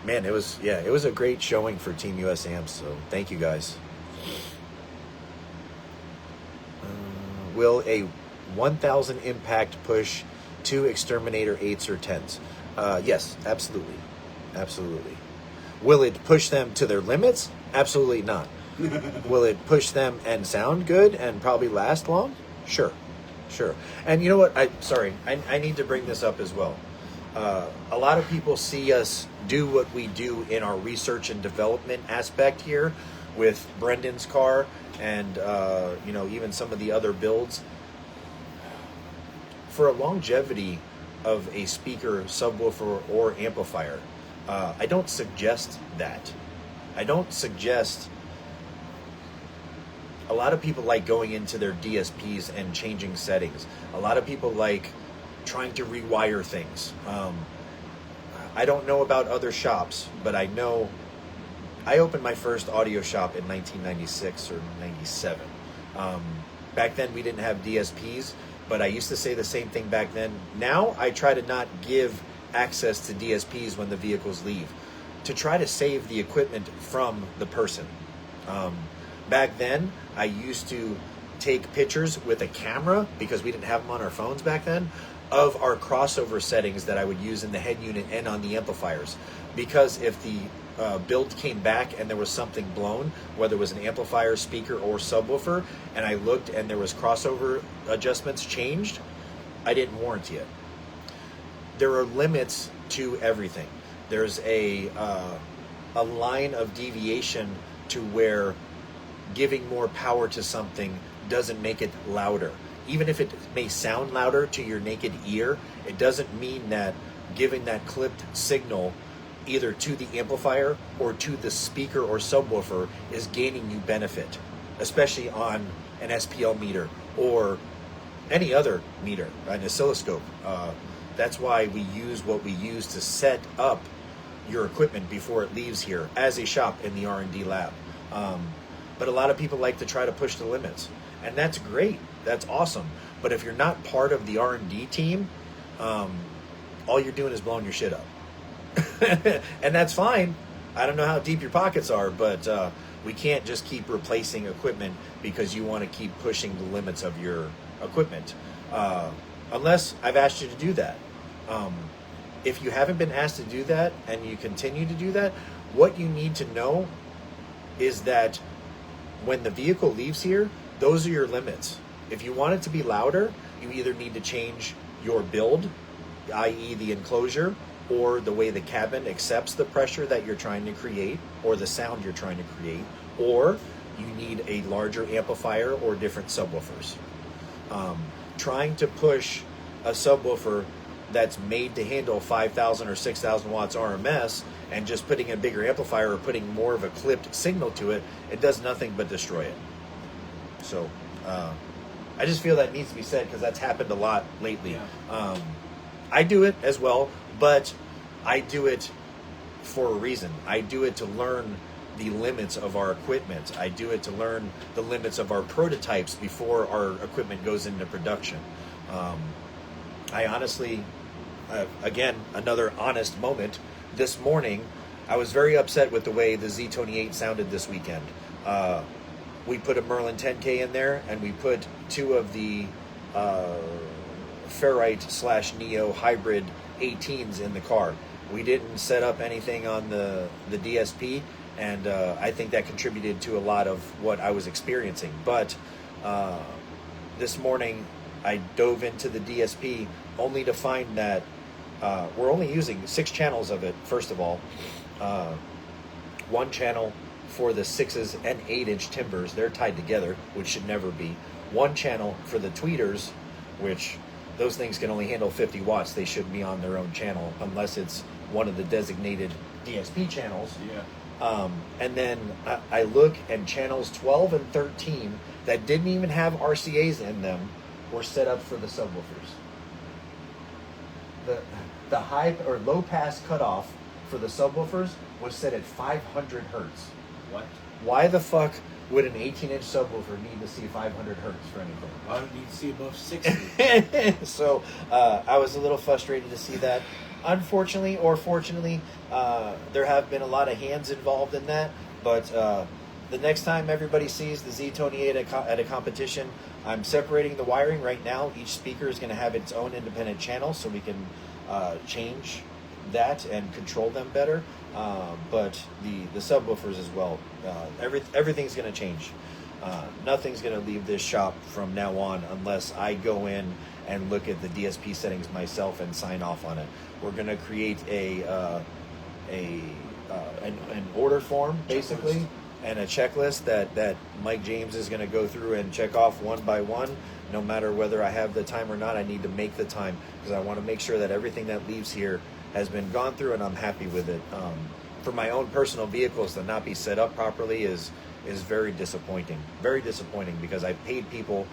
man, it was a great showing for Team US amps. So thank you, guys. Will a 1000 impact push 2 Exterminator 8s or 10s? Yes, absolutely. Absolutely. Will it push them to their limits? Absolutely not. Will it push them and sound good and probably last long? Sure. And you know what? I need to bring this up as well. A lot of people see us do what we do in our research and development aspect here with Brendan's car and even some of the other builds. For a longevity of a speaker, subwoofer, or amplifier. I don't suggest that. I don't suggest. A lot of people like going into their DSPs and changing settings. A lot of people like trying to rewire things. I don't know about other shops, but I know I opened my first audio shop in 1996 or 97. Back then we didn't have DSPs, but I used to say the same thing back then. Now I try to not give access to DSPs when the vehicles leave, to try to save the equipment from the person. Back then, I used to take pictures with a camera, because we didn't have them on our phones back then, of our crossover settings that I would use in the head unit and on the amplifiers. Because if the build came back and there was something blown, whether it was an amplifier, speaker, or subwoofer, and I looked and there was crossover adjustments changed, I didn't warranty it. There are limits to everything. There's a line of deviation to where giving more power to something doesn't make it louder. Even if it may sound louder to your naked ear, it doesn't mean that giving that clipped signal either to the amplifier or to the speaker or subwoofer is gaining you benefit, especially on an SPL meter or any other meter, an oscilloscope. That's why we use what we use to set up your equipment before it leaves here as a shop in the R&D lab. But a lot of people like to try to push the limits, and that's great. That's awesome. But if you're not part of the R&D team, all you're doing is blowing your shit up. And that's fine. I don't know how deep your pockets are, but we can't just keep replacing equipment because you want to keep pushing the limits of your equipment. Unless I've asked you to do that. If you haven't been asked to do that and you continue to do that, what you need to know is that when the vehicle leaves here, those are your limits. If you want it to be louder, you either need to change your build, i.e. the enclosure, or the way the cabin accepts the pressure that you're trying to create, or the sound you're trying to create, or you need a larger amplifier or different subwoofers. Trying to push a subwoofer that's made to handle 5,000 or 6,000 watts RMS and just putting a bigger amplifier or putting more of a clipped signal to it, it does nothing but destroy it. So I just feel that needs to be said because that's happened a lot lately. Yeah. I do it as well, but I do it for a reason. I do it to learn the limits of our equipment. I do it to learn the limits of our prototypes before our equipment goes into production. I honestly, again, another honest moment. This morning, I was very upset with the way the Z28 sounded this weekend. We put a Merlin 10K in there, and we put two of the Ferrite/Neo hybrid 18s in the car. We didn't set up anything on the DSP, and I think that contributed to a lot of what I was experiencing. But this morning, I dove into the DSP only to find that we're only using 6 channels of it, first of all. 1 channel for the 6s and 8-inch timbers, they're tied together, which should never be. 1 channel for the tweeters, which those things can only handle 50 watts. They should be on their own channel unless it's one of the designated DSP channels. Yeah. And then I look, and channels 12 and 13 that didn't even have RCAs in them were set up for the subwoofers. The high or low pass cutoff for the subwoofers was set at 500 hertz. What? Why the fuck would an 18-inch subwoofer need to see 500 hertz for anything? I don't need to see above 60. So I was a little frustrated to see that. Unfortunately or fortunately, there have been a lot of hands involved in that. But the next time everybody sees the Z28 at a competition, I'm separating the wiring right now. Each speaker is going to have its own independent channel, so we can change that and control them better. But the subwoofers as well. Everything's going to change. Nothing's going to leave this shop from now on unless I go in and look at the DSP settings myself and sign off on it. We're going to create an order form, basically, and a checklist that Mike James is going to go through and check off one by one. No matter whether I have the time or not, I need to make the time because I want to make sure that everything that leaves here has been gone through and I'm happy with it. For my own personal vehicles to not be set up properly is very disappointing. Very disappointing because I paid people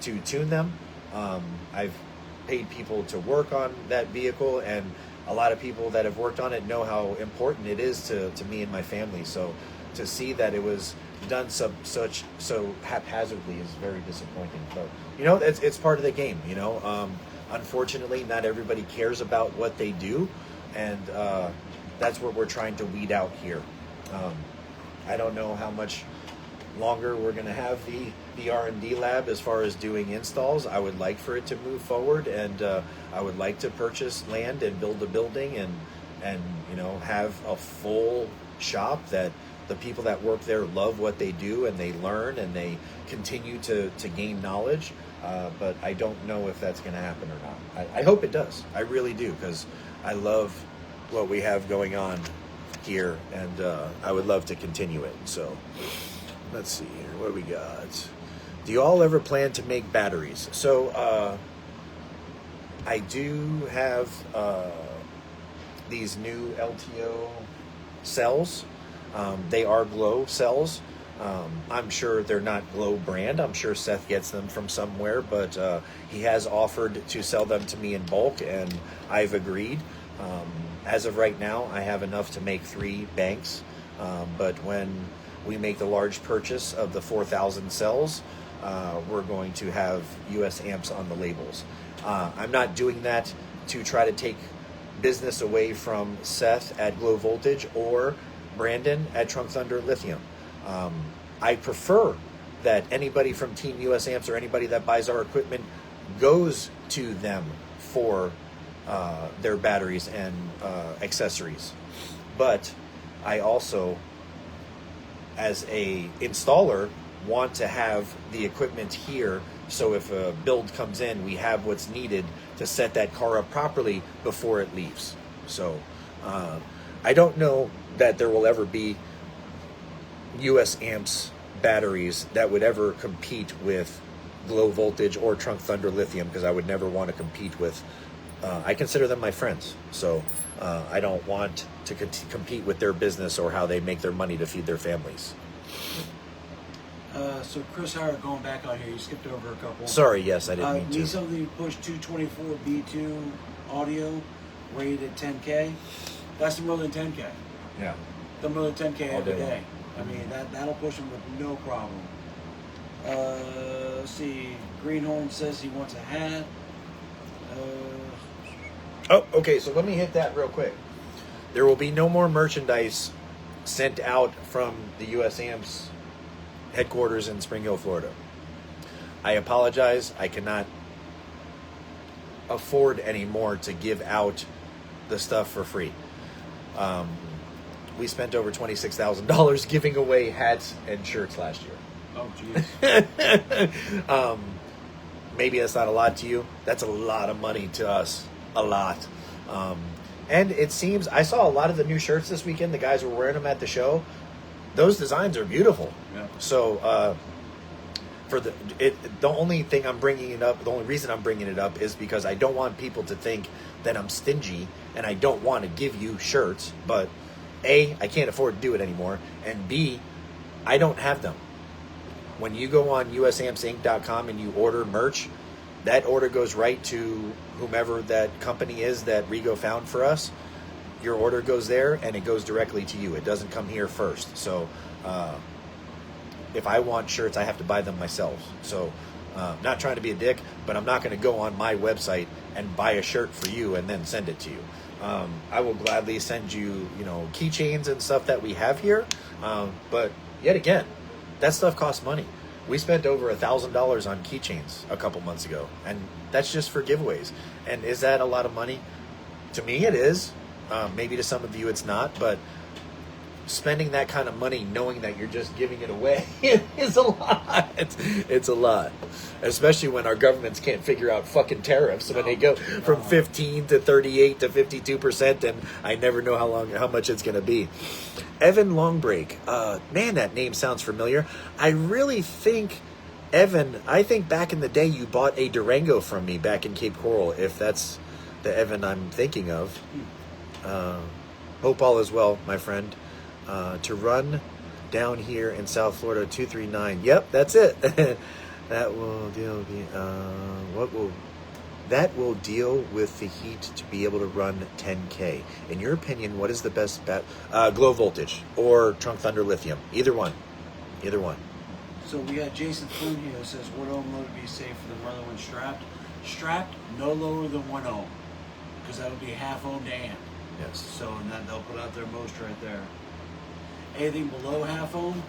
to tune them. I've paid people to work on that vehicle, and a lot of people that have worked on it know how important it is to me and my family. So to see that it was done so haphazardly is very disappointing. But it's part of the game. Unfortunately, not everybody cares about what they do, and that's what we're trying to weed out here. I don't know how much longer we're going to have the R&D lab as far as doing installs. I would like for it to move forward, and I would like to purchase land and build a building and have a full shop that the people that work there love what they do and they learn and they continue to gain knowledge. But I don't know if that's going to happen or not. I hope it does. I really do, because I love what we have going on here, and I would love to continue it. So let's see here. What do we got? Do you all ever plan to make batteries? So I do have these new LTO cells. They are Glow cells. I'm sure they're not Glow brand. I'm sure Seth gets them from somewhere, but he has offered to sell them to me in bulk, and I've agreed. As of right now, I have enough to make 3 banks, but when we make the large purchase of the 4,000 cells, we're going to have US amps on the labels. I'm not doing that to try to take business away from Seth at Glow Voltage or Brandon at Trunk Thunder Lithium. I prefer that anybody from Team US Amps or anybody that buys our equipment goes to them for their batteries and accessories. But I also, as a installer, want to have the equipment here, so if a build comes in, we have what's needed to set that car up properly before it leaves. So I don't know that there will ever be US Amps batteries that would ever compete with Glow Voltage or Trunk Thunder Lithium, because I would never want to compete with I consider them my friends, so I don't want to compete with their business or how they make their money to feed their families. So Chris Howard, going back on here, you skipped over a couple. Sorry, yes, I didn't mean to. Need something to push 224 B2 audio rated at 10K. That's more than 10K. Yeah. The more than 10K every day day. I mean, that'll push him with no problem. Let's see. Greenhorn says he wants a hat. Oh, okay, so let me hit that real quick. There will be no more merchandise sent out from the US Amps headquarters in Spring Hill, Florida. I apologize. I cannot afford anymore to give out the stuff for free. We spent over $26,000 giving away hats and shirts last year. Oh, jeez. Maybe that's not a lot to you. That's a lot of money to us. A lot. And it seems, I saw a lot of the new shirts this weekend. The guys were wearing them at the show. Those designs are beautiful. Yeah. So for the only thing I'm bringing it up, the only reason I'm bringing it up is because I don't want people to think that I'm stingy and I don't want to give you shirts. But A, I can't afford to do it anymore, and B, I don't have them. When you go on usampsinc.com and you order merch, that order goes right to whomever that company is that Rigo found for us. Your order goes there and it goes directly to you. It doesn't come here first. So if I want shirts, I have to buy them myself. So not trying to be a dick, but I'm not going to go on my website and buy a shirt for you and then send it to you. I will gladly send you, keychains and stuff that we have here. But yet again, that stuff costs money. We spent over $1,000 on keychains a couple months ago, and that's just for giveaways. And is that a lot of money? To me, it is. Maybe to some of you, it's not. But spending that kind of money knowing that you're just giving it away is a lot. It's a lot. Especially when our governments can't figure out fucking tariffs when they go from 15 to 38 to 52%, and I never know how much it's going to be. Evan Longbreak. Man, that name sounds familiar. I really think, Evan, I think back in the day you bought a Durango from me back in Cape Coral, if that's the Evan I'm thinking of. Hope all is well, my friend. To run down here in South Florida, 239. Yep, that's it. That will deal with that will deal with the heat to be able to run 10K. In your opinion, what is the best bet? Glow Voltage or Trunk Thunder Lithium? Either one. So we got Jason Flynn here who says, what ohm load would be safe for the Merlin when strapped? Strapped, no lower than 1 ohm, because that would be half ohm to amp. Yes. So, and then they'll put out their most right there. Anything below half ohm,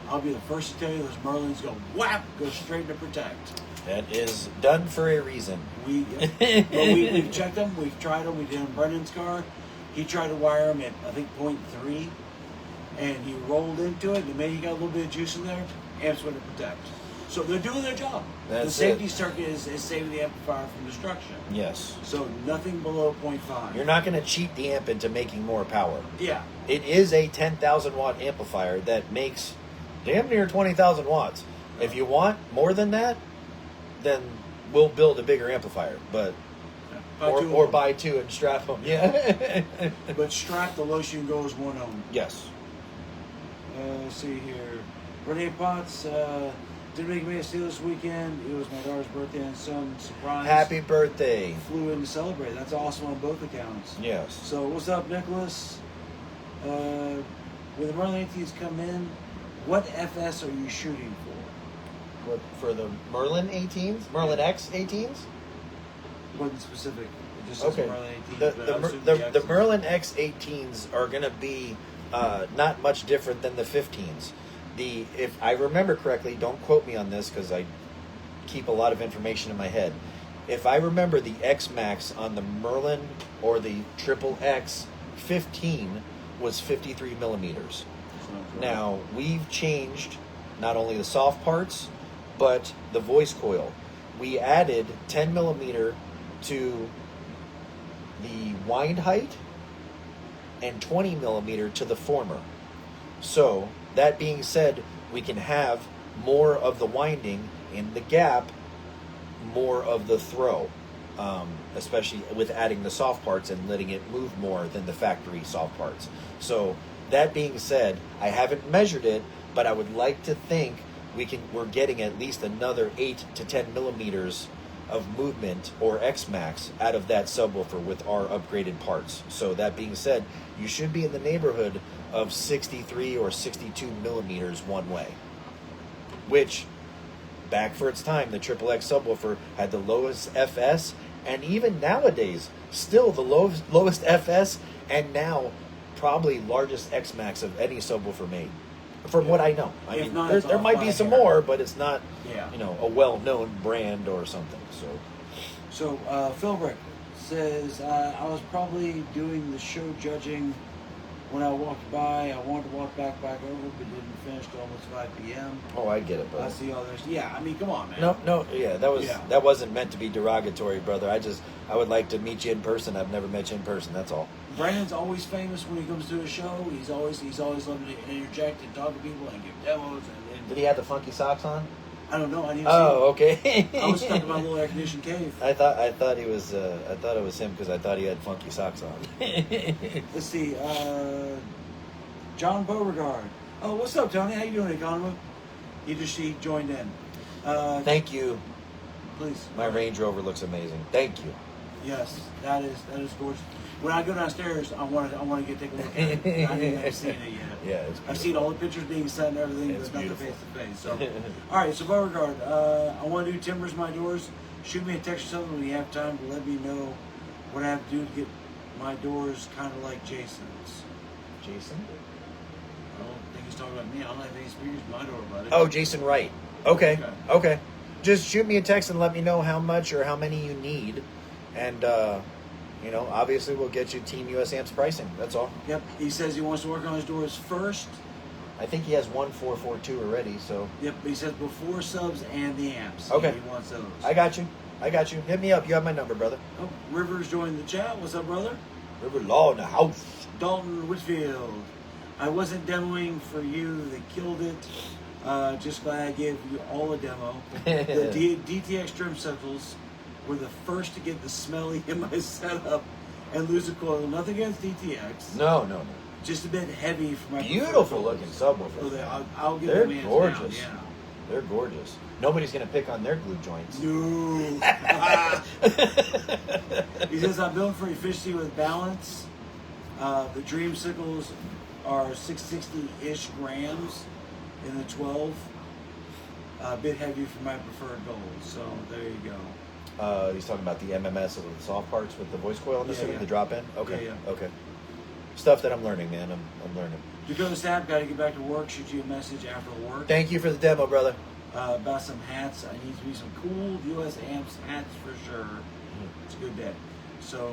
I'll be the first to tell you those Merlins go whap, go straight to protect. That is done for a reason. We've checked them, we've tried them. We did in Brendan's car. He tried to wire them at, I think, 0.3, and he rolled into it, and maybe he got a little bit of juice in there. Amps going to protect. So they're doing their job. The safety circuit is saving the amplifier from destruction. Yes. So nothing below 0.5. You're not going to cheat the amp into making more power. Yeah. It is a 10,000 watt amplifier that makes damn near 20,000 watts. If you want more than that, then we'll build a bigger amplifier. But or buy two and strap them. Yeah. But strap, the lowest you can go is 1 ohm. Yes. Let's see here. Renee Potts didn't make me a steal this weekend. It was my daughter's birthday and some surprise. Happy birthday. Flew in to celebrate. That's awesome on both accounts. Yes. So what's up, Nicholas? When the Merlin 18s come in, what FS are you shooting for? What, for the Merlin 18s? Merlin X 18s? Wasn't specific. It just says Okay. Merlin 18s. The Merlin X 18s are going to be not much different than the 15s. If I remember correctly, don't quote me on this because I keep a lot of information in my head. If I remember, the X Max on the Merlin or the Triple X 15 was 53 millimeters. Now, we've changed not only the soft parts, but the voice coil. We added 10 millimeter to the wind height and 20 millimeter to the former. So, that being said, we can have more of the winding in the gap, more of the throw, especially with adding the soft parts and letting it move more than the factory soft parts. So that being said, I haven't measured it, but I would like to think we're getting at least another 8 to 10 millimeters of movement or X-Max out of that subwoofer with our upgraded parts. So that being said, you should be in the neighborhood of 63 or 62 millimeters one way, which back for its time, the Triple X subwoofer had the lowest FS, and even nowadays still the lowest FS, and now probably largest X-Max of any subwoofer made, from what I know. I mean, there might be some more, but it's not a well-known brand or something. So Philbrick says, I was probably doing the show judging when I walked by. I wanted to walk back over, but didn't finish till almost 5 p.m. Oh, I get it, brother. I see all this. Yeah, I mean, come on, man. That wasn't meant to be derogatory, brother. I would like to meet you in person. I've never met you in person. That's all. Brandon's always famous when he comes to a show. He's always loving to interject and talk to people and give demos. And did he have the funky socks on? I don't know. I didn't see okay. I was stuck in my little air conditioned cave. I thought it was him because I thought he had funky socks on. Let's see. John Beauregard. Oh, what's up, Tony? How you doing, Economo? He joined in. Thank you. Please. My Range Rover looks amazing. Thank you. Yes, that is gorgeous. When I go downstairs, I want to take a look at it. I haven't seen it yet. Yeah, it's I've seen all the pictures being sent and everything, it's but nothing beautiful. face to face. So, all right. So, Beauregard, I want to do timbers my doors. Shoot me a text or something when you have time to let me know what I have to do to get my doors kind of like Jason's. Jason? I don't think he's talking about me. I don't have any speakers in my door, buddy. Oh, Jason Wright. Okay. Just shoot me a text and let me know how much or how many you need, and you know, obviously we'll get you Team US Amps pricing. That's all. Yep. He says he wants to work on his doors first. I think he has 1442 already, so. Yep. He says before subs and the amps. Okay. He wants those. I got you. Hit me up. You have my number, brother. Oh, Rivers joined the chat. What's up, brother? River Law in the house. Dalton Whitfield. I wasn't demoing for you. They killed it. Just glad I gave you all a demo. The DTX trim circles were the first to get the smelly in my setup and lose a coil. Nothing against DTX. No. Just a bit heavy for my Beautiful preferred looking vocals. subwoofers. So I'll give They're them hands gorgeous. down, They're gorgeous. Nobody's gonna pick on their glue joints. yeah. No. He says I'm built for efficiency with balance. The Dreamsicles are 660-ish grams in the 12. A bit heavy for my preferred gold. So there you go. He's talking about the MMS of the soft parts with the voice coil, I'm assuming, yeah. the drop in? Okay. Yeah. Okay. Stuff that I'm learning, man. I'm learning. Dakota Sap, got to get back to work. Shoot you a message after work. Thank you for the demo, brother. About some hats. I need to be some cool US Amps hats for sure. It's a good day. So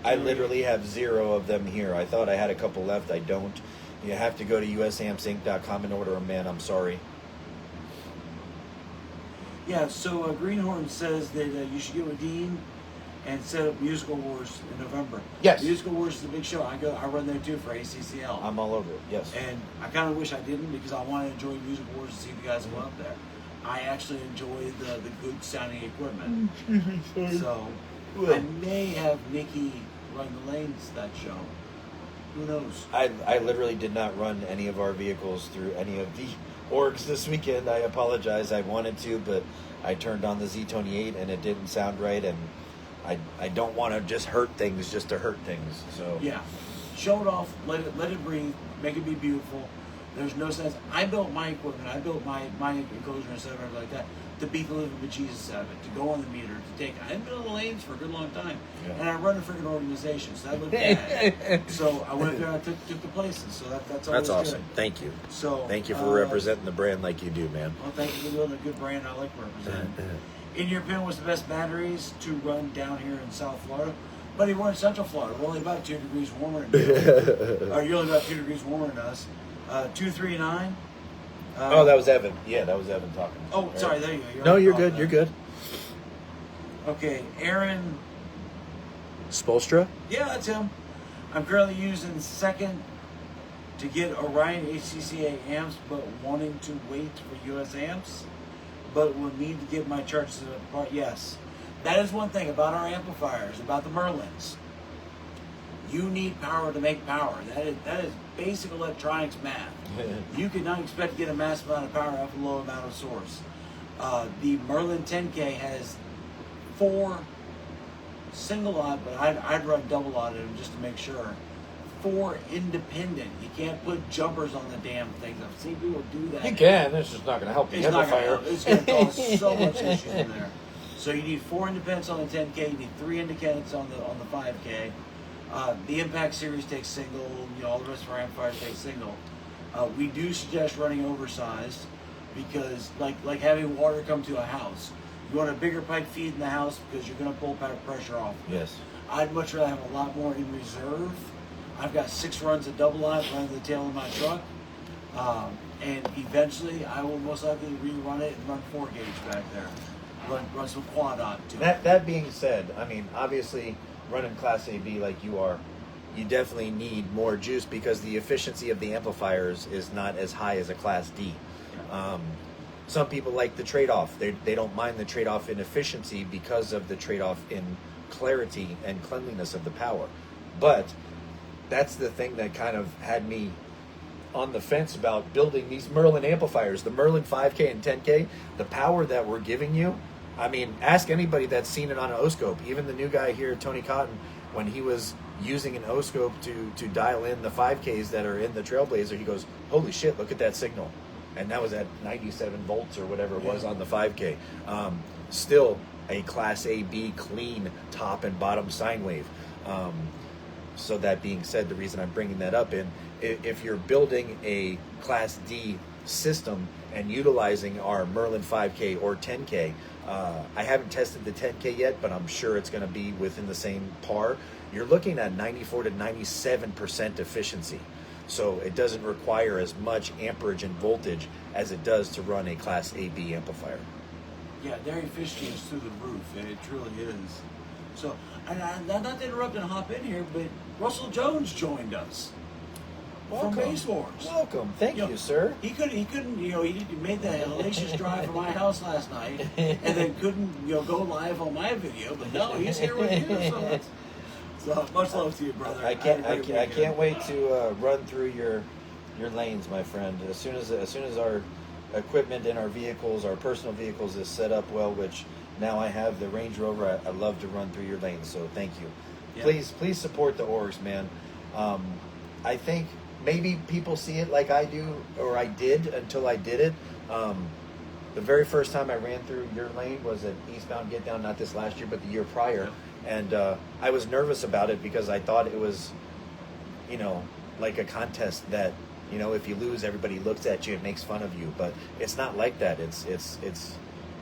I literally have 0 of them here. I thought I had a couple left. I don't. You have to go to usampsinc.com and order them, man. I'm sorry. Yeah, so Greenhorn says that you should get with Dean and set up Musical Wars in November. Yes. Musical Wars is a big show. I run there too for ACCL. I'm all over it. Yes. And I kind of wish I didn't because I want to enjoy Musical Wars and see the guys go up there. I actually enjoy the good sounding equipment. So I may have Nikki run the lanes that show. Who knows? I literally did not run any of our vehicles through any of the orgs this weekend. I apologize. I wanted to, but I turned on the Z28 and it didn't sound right, and I don't want to just hurt things just to hurt things. So yeah, show it off. Let it breathe. Make it be beautiful. There's no sense. I built my equipment. I built my enclosure and stuff like that to beat the living bejesus out of it, to go on the meter, to take. I haven't been on the lanes for a good long time, and I run a freaking organization, so that looked bad. So I went there and I took the places. So that's always awesome. Good. Thank you. So Thank you for representing the brand like you do, man. Well, thank you for building a good brand. I like representing. In your opinion, what's the best batteries to run down here in South Florida? Buddy, we're in Central Florida. We're only about 2 degrees warmer than you. Or you're only about 2 degrees warmer than us. 239. Oh, that was Evan. Yeah, that was Evan talking. Oh, sorry. There you go. No, you're good. You're good. Okay, Aaron. Spolstra? Yeah, that's him. I'm currently using second to get Orion HCCA amps, but wanting to wait for US amps, but will need to get my charges apart. Yes, that is one thing about our amplifiers, about the Merlins. You need power to make power. That is basic electronics math. You cannot expect to get a massive amount of power off a low amount of source. The Merlin 10K has 4 single odd, but I'd run double odd in them just to make sure. 4 independent. You can't put jumpers on the damn things. I've seen people do that. You can. It's just not going to help the It's not amplifier. gonna, it's going to cause so much issues in there. So you need 4 independents on the 10K. You need 3 independents on the 5K. The Impact Series takes single. You know, all the rest of our amplifiers take single. We do suggest running oversized because, like having water come to a house, you want a bigger pipe feed in the house because you're going to pull pressure off. Yes. I'd much rather have a lot more in reserve. I've got 6 runs of double line running the tail of my truck, and eventually I will most likely rerun it and run 4 gauge back there. Run some quad odd to it. That being said, I mean, obviously, running Class AB like you are, you definitely need more juice because the efficiency of the amplifiers is not as high as a Class D. Some people like the trade-off. They don't mind the trade-off in efficiency because of the trade-off in clarity and cleanliness of the power. But that's the thing that kind of had me on the fence about building these Merlin amplifiers. The Merlin 5K and 10K, the power that we're giving you, I mean, ask anybody that's seen it on an O-scope. Even the new guy here, Tony Cotton, when he was using an O-scope to dial in the 5Ks that are in the Trailblazer, he goes, holy shit, look at that signal. And that was at 97 volts or whatever it was on the 5K. Still a Class AB clean top and bottom sine wave. So that being said, the reason I'm bringing that up if you're building a Class D system and utilizing our Merlin 5K or 10K, I haven't tested the 10K yet, but I'm sure it's going to be within the same par. You're looking at 94 to 97% efficiency. So it doesn't require as much amperage and voltage as it does to run a Class AB amplifier. Yeah, their efficiency is through the roof, and it truly is. So, and not to interrupt and hop in here, but Russell Jones joined us from Base Wars. Welcome. Thank you, sir. He couldn't, he made the hellacious drive from my house last night, and then couldn't, go live on my video. But no, he's here with you. So much love to you, brother. I can't wait to run through your lanes, my friend. As soon as our equipment in our vehicles, our personal vehicles, is set up well, which now I have the Range Rover. I love to run through your lanes. So thank you. Yeah. Please support the orgs, man. I think maybe people see it like I do, or I did until I did it. The very first time I ran through your lane was at Eastbound Get Down, not this last year, but the year prior. And I was nervous about it because I thought it was, like a contest that, if you lose, everybody looks at you and makes fun of you. But it's not like that. It's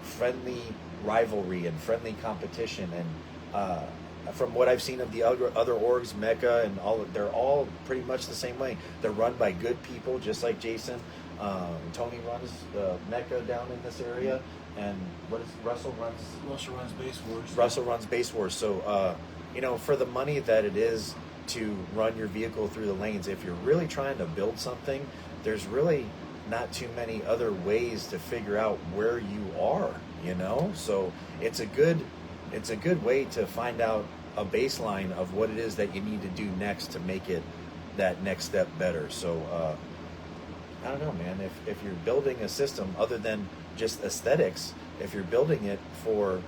friendly rivalry and friendly competition. And from what I've seen of the other orgs, Mecca and they're all pretty much the same way. They're run by good people, just like Jason. Tony runs Mecca down in this area, and Russell runs Base Wars. Russell runs Base Wars. So for the money that it is to run your vehicle through the lanes, if you're really trying to build something, there's really not too many other ways to figure out where you are. So it's a good way to find out a baseline of what it is that you need to do next to make it that next step better. So I don't know, man. If you're building a system other than just aesthetics, if you're building it for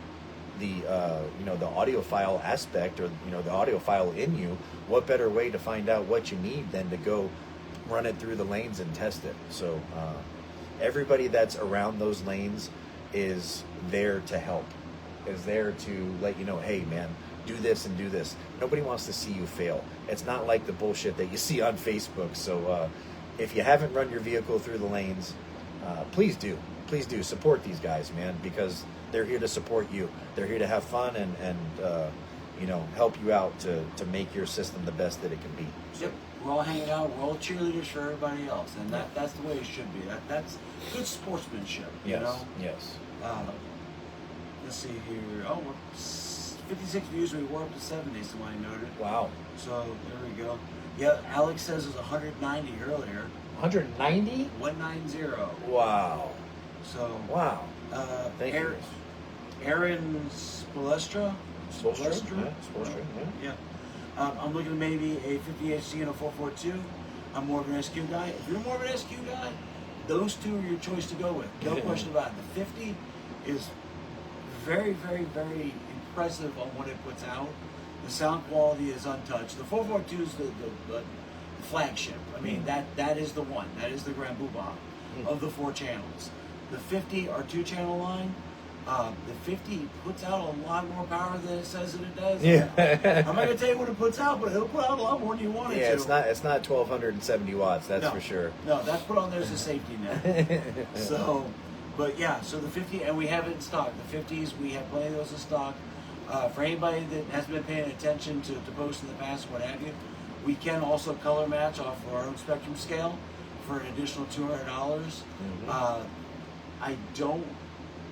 the the audiophile aspect, or the audiophile in you, what better way to find out what you need than to go run it through the lanes and test it? So everybody that's around those lanes is there to help, is there to let you know, hey man, do this and do this. Nobody wants to see you fail. It's not like the bullshit that you see on Facebook. So if you haven't run your vehicle through the lanes, please do support these guys, man, because they're here to support you. They're here to have fun and help you out to make your system the best that it can be. So. Yep, we're all hanging out. We're all cheerleaders for everybody else, and that's the way it should be. That's good sportsmanship. Yes. Let's see here. Oh, we're 56 views. We were up to 70. Somebody noted. Wow. So there we go. Yeah, Alex says it was 190 earlier. 190? 190. Wow. So. Wow. Thank you. Aaron Spolestra. Yeah. I'm looking at maybe a 50HC and a 442. I'm more of an SQ guy. If you're more of an SQ guy, those two are your choice to go with. No question about it. The 50 is very, very, very impressive on what it puts out. The sound quality is untouched. The 442 is the flagship. I mean, that is the one. That is the Grand Poobah of the 4 channels. The 50 are 2-channel line. The 50 puts out a lot more power than it says that it does. Yeah. I'm not gonna tell you what it puts out, but it'll put out a lot more than you want it to. Yeah, it's not 1,270 watts. That's for sure. No, that's put on there as a safety net. So, but yeah, so the 50, and we have it in stock. The 50s, we have plenty of those in stock. For anybody that hasn't been paying attention to posts in the past, what have you, we can also color match off of our own spectrum scale for an additional $200.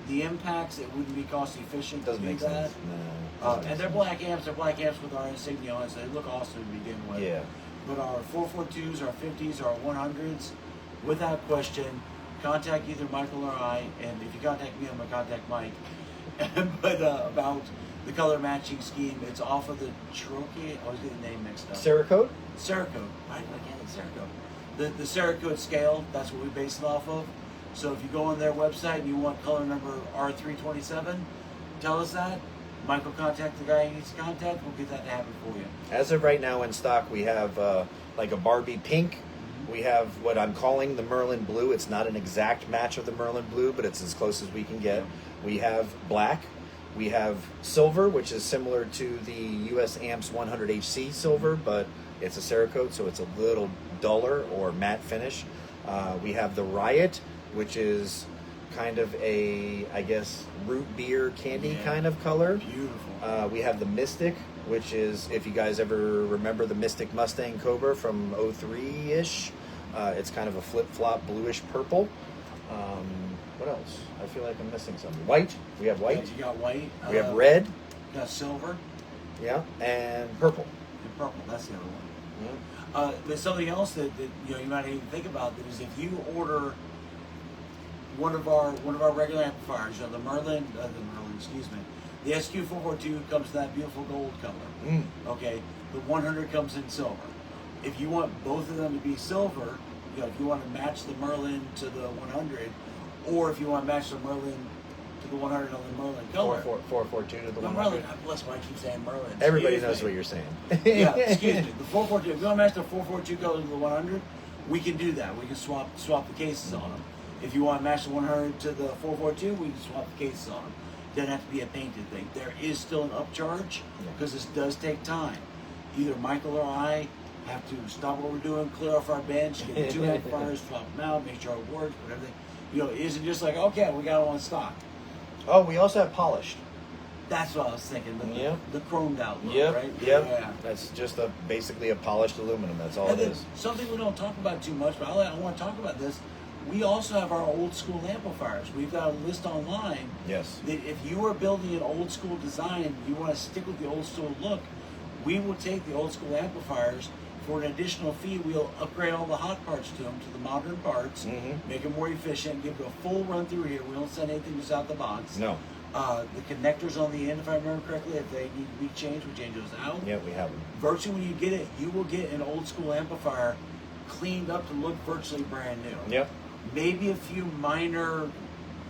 The impacts, it wouldn't be cost efficient to do that. No. And they're black amps. They're black amps with our insignia on it, so they look awesome to begin with. Yeah. But our 442s, our 50s, our 100s, without question, contact either Michael or I. And if you contact me, I'm going to contact Mike. But about the color matching scheme, it's off of the Cherokee. I always get the name mixed up. Cerakote? Cerakote. Right, again, Cerakote. The Cerakote scale, that's what we base it off of. So if you go on their website and you want color number R327, tell us that. Michael, contact the guy he needs to contact. We'll get that to happen for you. As of right now in stock, we have like a Barbie pink. We have what I'm calling the Merlin blue. It's not an exact match of the Merlin blue, but it's as close as we can get. We have black. We have silver, which is similar to the US Amps 100HC silver, but it's a Cerakote, so it's a little duller or matte finish. We have the Riot, which is kind of a, I guess, root beer candy Yeah. kind of color. Beautiful. We have the Mystic, which is, if you guys ever remember the Mystic Mustang Cobra from 03-ish, it's kind of a flip-flop bluish purple. What else? I feel like I'm missing something. White. We have white. Yeah, you got white. We have red. You got silver. Yeah. And purple. And purple. That's the other one. Yeah. There's something else that you might even think about. That is, if you order one of our regular amplifiers, the Merlin, excuse me, the SQ442 comes in that beautiful gold color. Okay, the 100 comes in silver. If you want both of them to be silver, if you want to match the Merlin to the 100, or if you want to match the Merlin to the 100 on the Merlin color. 442 to the The 100. Merlin, God bless why I keep saying Merlin. Everybody Excuse knows me. what you're saying. Yeah, excuse me. The 442. If you want to match the 442 color to the 100, we can do that. We can swap the cases on them. If you want to match the 100 to the 442, we can swap the cases on them. Doesn't have to be a painted thing. There is still an upcharge because this does take time. Either Michael or I have to stop what we're doing, clear off our bench, get the two amplifiers, swap them out, make sure it works, but everything. It isn't just like, okay, we got it on stock. Oh, we also have polished. That's what I was thinking. Yep. The chromed out look, Yep. right? Yep. Yeah. That's just basically a polished aluminum. That's all And it then is. something we don't talk about too much, but I want to talk about this. We also have our old school amplifiers. We've got a list online Yes. that if you are building an old school design, you want to stick with the old school look, we will take the old school amplifiers. For an additional fee, we'll upgrade all the hot parts to them, to the modern parts, make them more efficient, give it a full run through here. We don't send anything just out the box. No. The connectors on the end, if I remember correctly, if they need to be changed, we change those out. Yeah, we have them. Virtually, when you get it, you will get an old school amplifier cleaned up to look virtually brand new. Yep. Maybe a few minor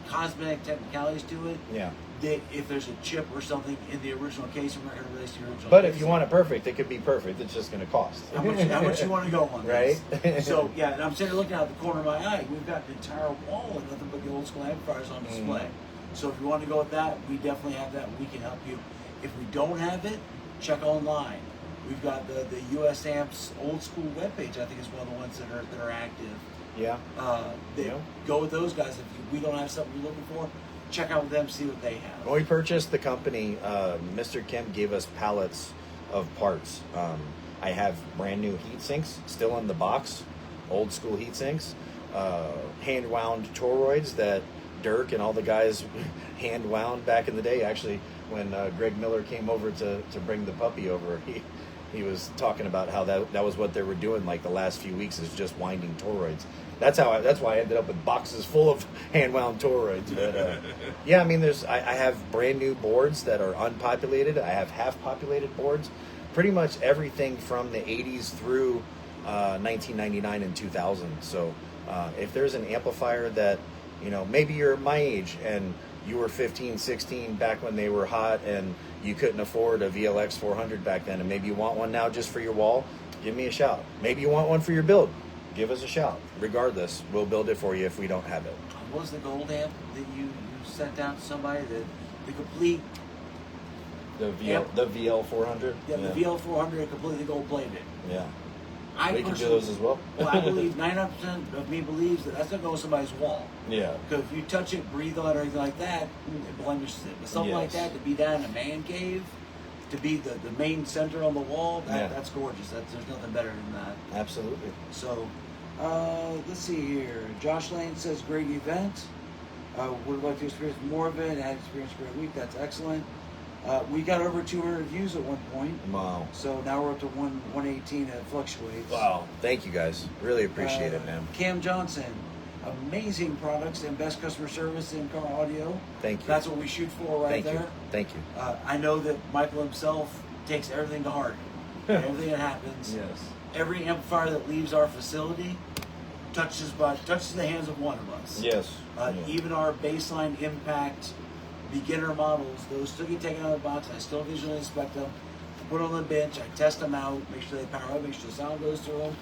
cosmetic technicalities to it. Yeah. That if there's a chip or something in the original case, we're not going to release the original. But case. if you want it perfect, it could be perfect. It's just going to cost. How much you want to go on Right? this? So yeah, and I'm sitting here looking out the corner of my eye. We've got an entire wall of nothing but the old school amplifiers on display. So if you want to go with that, we definitely have that. We can help you. If we don't have it, check online. We've got the US Amps old school webpage. I think is one of the ones that are active. Yeah. Go with those guys. If we don't have something you're looking for, check out with them, see what they have. When we purchased the company, Mr. Kemp gave us pallets of parts. I have brand new heat sinks still in the box, old school heat sinks, hand wound toroids that Dirk and all the guys hand wound back in the day. Actually, when Greg Miller came over to bring the puppy over, he was talking about how that was what they were doing like the last few weeks, is just winding toroids. That's why I ended up with boxes full of hand wound toroids. But yeah, I mean, I have brand new boards that are unpopulated. I have half populated boards. Pretty much everything from the 80s through 1999 and 2000. So if there's an amplifier that, maybe you're my age and you were 15, 16 back when they were hot and you couldn't afford a VLX 400 back then, and maybe you want one now just for your wall, give me a shout. Maybe you want one for your build, give us a shout. Regardless, we'll build it for you if we don't have it. What was the gold amp that you sent down to somebody? The complete... The Yep. VL 400? Yeah, the VL400 completely gold plated. Yeah. I We can do personally- those as well. Well, I believe 99% of me believes that that's not going to somebody's wall. Yeah. Because if you touch it, breathe on it, or anything like that, it blemishes it. But something like Yes. that, to be down in a man cave, to be the main center on the wall, Yeah. that's gorgeous. There's nothing better than that. Absolutely. So, let's see here. Josh Lane says, great event. Would like to experience more of it. Had experience for a week. That's excellent. We got over 200 views at one point. Wow. So now we're up to 118. It fluctuates. Wow. Thank you guys. Really appreciate it, man. Cam Johnson, amazing products and best customer service in car audio. Thank you. That's what we shoot for right Thank there. you. Thank you. I know that Michael himself takes everything to heart. Everything that happens. Yes. Every amplifier that leaves our facility touches the hands of one of us. Yes. Even our baseline impact beginner models, those still get taken out of the box. I still visually inspect them, put them on the bench, I test them out, make sure they power up, make sure the sound goes through them,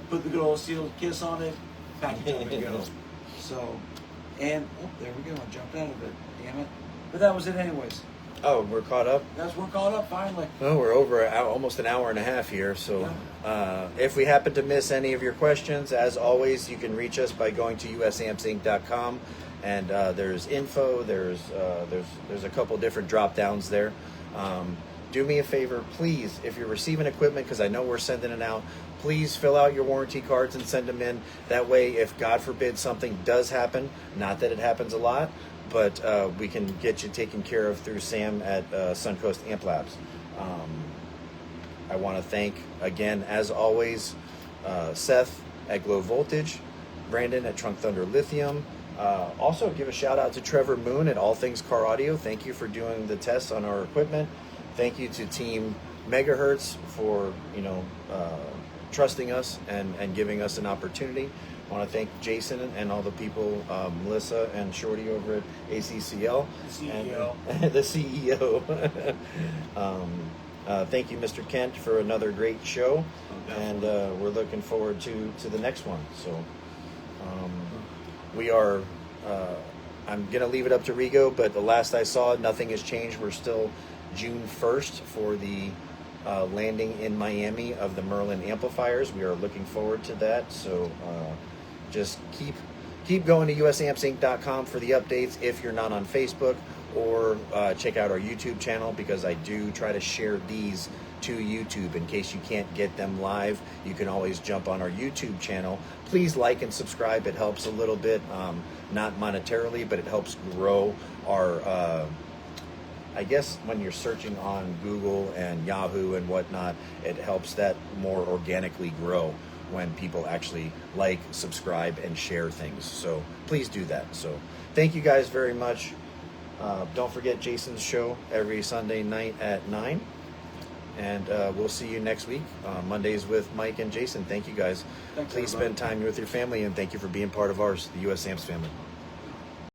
put the good old sealed kiss on it, package them and go. So, and there we go, I jumped out of it, damn it. But that was it anyways. Oh, we're caught up? We're caught up finally. Well, we're over almost an hour and a half here. So if we happen to miss any of your questions, as always, you can reach us by going to usampsinc.com and there's info. There's a couple different drop downs there. Do me a favor, please, if you're receiving equipment, because I know we're sending it out, please fill out your warranty cards and send them in. That way, if God forbid something does happen, not that it happens a lot, but we can get you taken care of through Sam at Suncoast Amp Labs. I want to thank, again, as always, Seth at Glow Voltage, Brandon at Trunk Thunder Lithium. Also, give a shout out to Trevor Moon at All Things Car Audio. Thank you for doing the tests on our equipment. Thank you to Team Megahertz for trusting us and giving us an opportunity. I want to thank Jason and all the people, Melissa and Shorty over at ACCL. The CEO. And, the CEO. Thank you, Mr. Kent, for another great show. And we're looking forward to the next one. So we are, I'm going to leave it up to Rigo, but the last I saw, nothing has changed. We're still June 1st for the landing in Miami of the Merlin amplifiers. We are looking forward to that. So just keep going to usampsinc.com for the updates if you're not on Facebook, or check out our YouTube channel, because I do try to share these to YouTube in case you can't get them live. You can always jump on our YouTube channel. Please like and subscribe. It helps a little bit, not monetarily, but it helps grow our I guess when you're searching on Google and Yahoo and whatnot, it helps that more organically grow when people actually like, subscribe, and share things. So please do that. So thank you guys very much. Don't forget Jason's show every Sunday night at 9. And we'll see you next week, Mondays with Mike and Jason. Thank you guys. Thanks, Please everybody. spend time with your family, and thank you for being part of ours, the US Amps family.